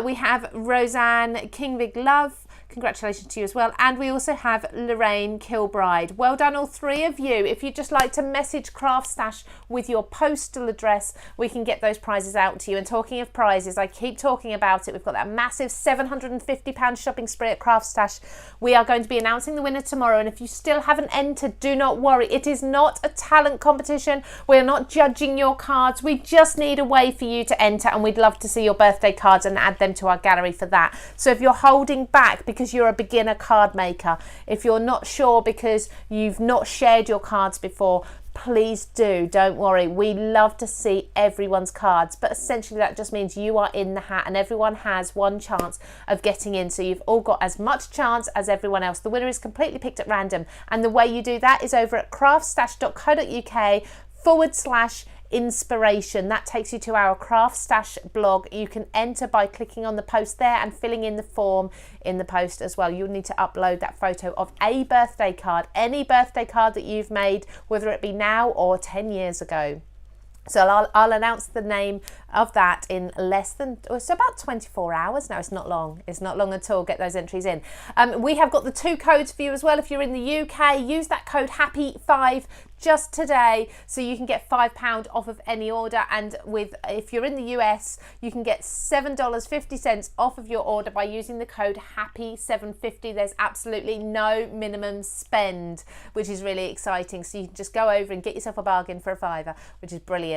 We have Roseanne Kingvig Love, congratulations to you as well. And we also have Lorraine Kilbride. Well done, all 3 of you. If you'd just like to message Craftstash with your postal address, we can get those prizes out to you. And talking of prizes, I keep talking about it. We've got that massive £750 shopping spree at Craftstash. We are going to be announcing the winner tomorrow. And if you still haven't entered, do not worry. It is not a talent competition. We're not judging your cards. We just need a way for you to enter. And we'd love to see your birthday cards and add them to our gallery for that. So if you're holding back because you're a beginner card maker, if you're not sure because you've not shared your cards before, please do, don't worry. We love to see everyone's cards, but essentially that just means you are in the hat and everyone has one chance of getting in, so you've all got as much chance as everyone else. The winner is completely picked at random, and the way you do that is over at craftstash.co.uk/inspiration. That takes you to our Craftstash blog. You can enter by clicking on the post there and filling in the form in the post as well. You'll need to upload that photo of a birthday card, any birthday card that you've made, whether it be now or 10 years ago. So I'll announce the name of that in less than, it's about 24 hours. No, it's not long. It's not long at all. Get those entries in. We have got the 2 codes for you as well. If you're in the UK, use that code HAPPY5 just today so you can get £5 off of any order. And if you're in the US, you can get $7.50 off of your order by using the code HAPPY750. There's absolutely no minimum spend, which is really exciting. So you can just go over and get yourself a bargain for a £5, which is brilliant.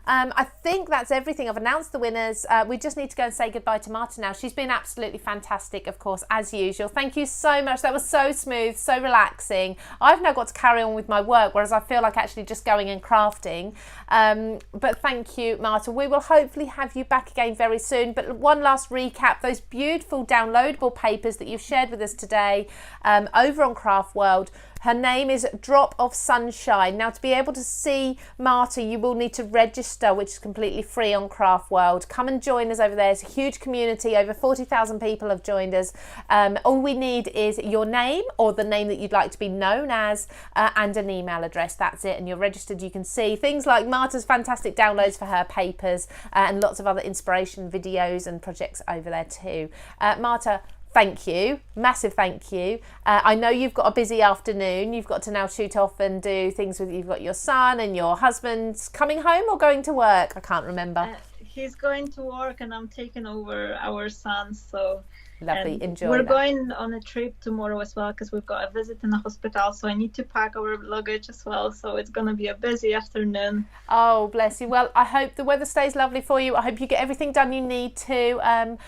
I think that's everything. I've announced the winners. We just need to go and say goodbye to Marta now. She's been absolutely fantastic, of course, as usual. Thank you so much. That was so smooth, so relaxing. I've now got to carry on with my work, whereas I feel like actually just going and crafting. But thank you, Marta. We will hopefully have you back again very soon. But one last recap, those beautiful downloadable papers that you've shared with us today over on Craft World. Her name is Drop of Sunshine. Now, to be able to see Marta, you will need to register, which is completely free on Craft World. Come and join us over there. It's a huge community. Over 40,000 people have joined us. All we need is your name or the name that you'd like to be known as and an email address. That's it. And you're registered. You can see things like Marta's fantastic downloads for her papers and lots of other inspiration videos and projects over there too. Marta, thank you, massive thank you. I know you've got a busy afternoon. You've got to now shoot off and do things with, you've got your son and your husband coming home or going to work? I can't remember. He's going to work and I'm taking over our son. So lovely, enjoy. We're going on a trip tomorrow as well because we've got a visit in the hospital. So I need to pack our luggage as well. So it's going to be a busy afternoon. Oh, bless you. Well, I hope the weather stays lovely for you. I hope you get everything done you need to.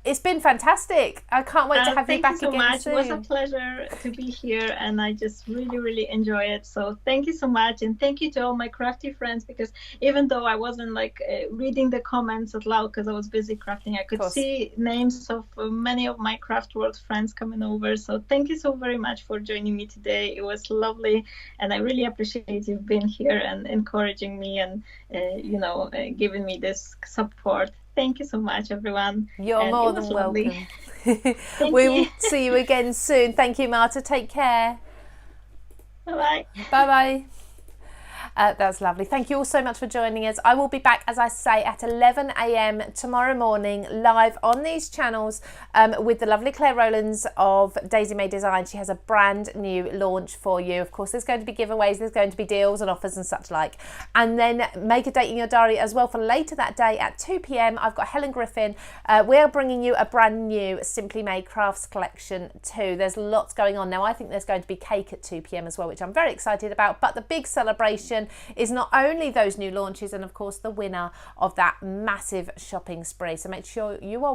It's been fantastic. I can't wait to have you back again soon. Thank you so much. It was a pleasure to be here and I just really enjoy it. So thank you so much, and thank you to all my crafty friends, because even though I wasn't like reading the comments out loud because I was busy crafting, I could see names of many of my craft world friends coming over. So thank you so very much for joining me today. It was lovely and I really appreciate you being here and encouraging me and giving me this support. Thank you so much, everyone. You're more than welcome. We will see you again soon. Thank you, Marta. Take care. Bye-bye. Bye-bye. That's lovely. Thank you all so much for joining us. I will be back, as I say, at 11 a.m. tomorrow morning, live on these channels with the lovely Claire Rowlands of Daisy May Design. She has a brand new launch for you. Of course, there's going to be giveaways, there's going to be deals and offers and such like. And then make a date in your diary as well for later that day at 2 p.m. I've got Helen Griffin. We're bringing you a brand new Simply Made Crafts collection too. There's lots going on now. I think there's going to be cake at 2 p.m. as well, which I'm very excited about. But the big celebration is not only those new launches and of course the winner of that massive shopping spree. So make sure you are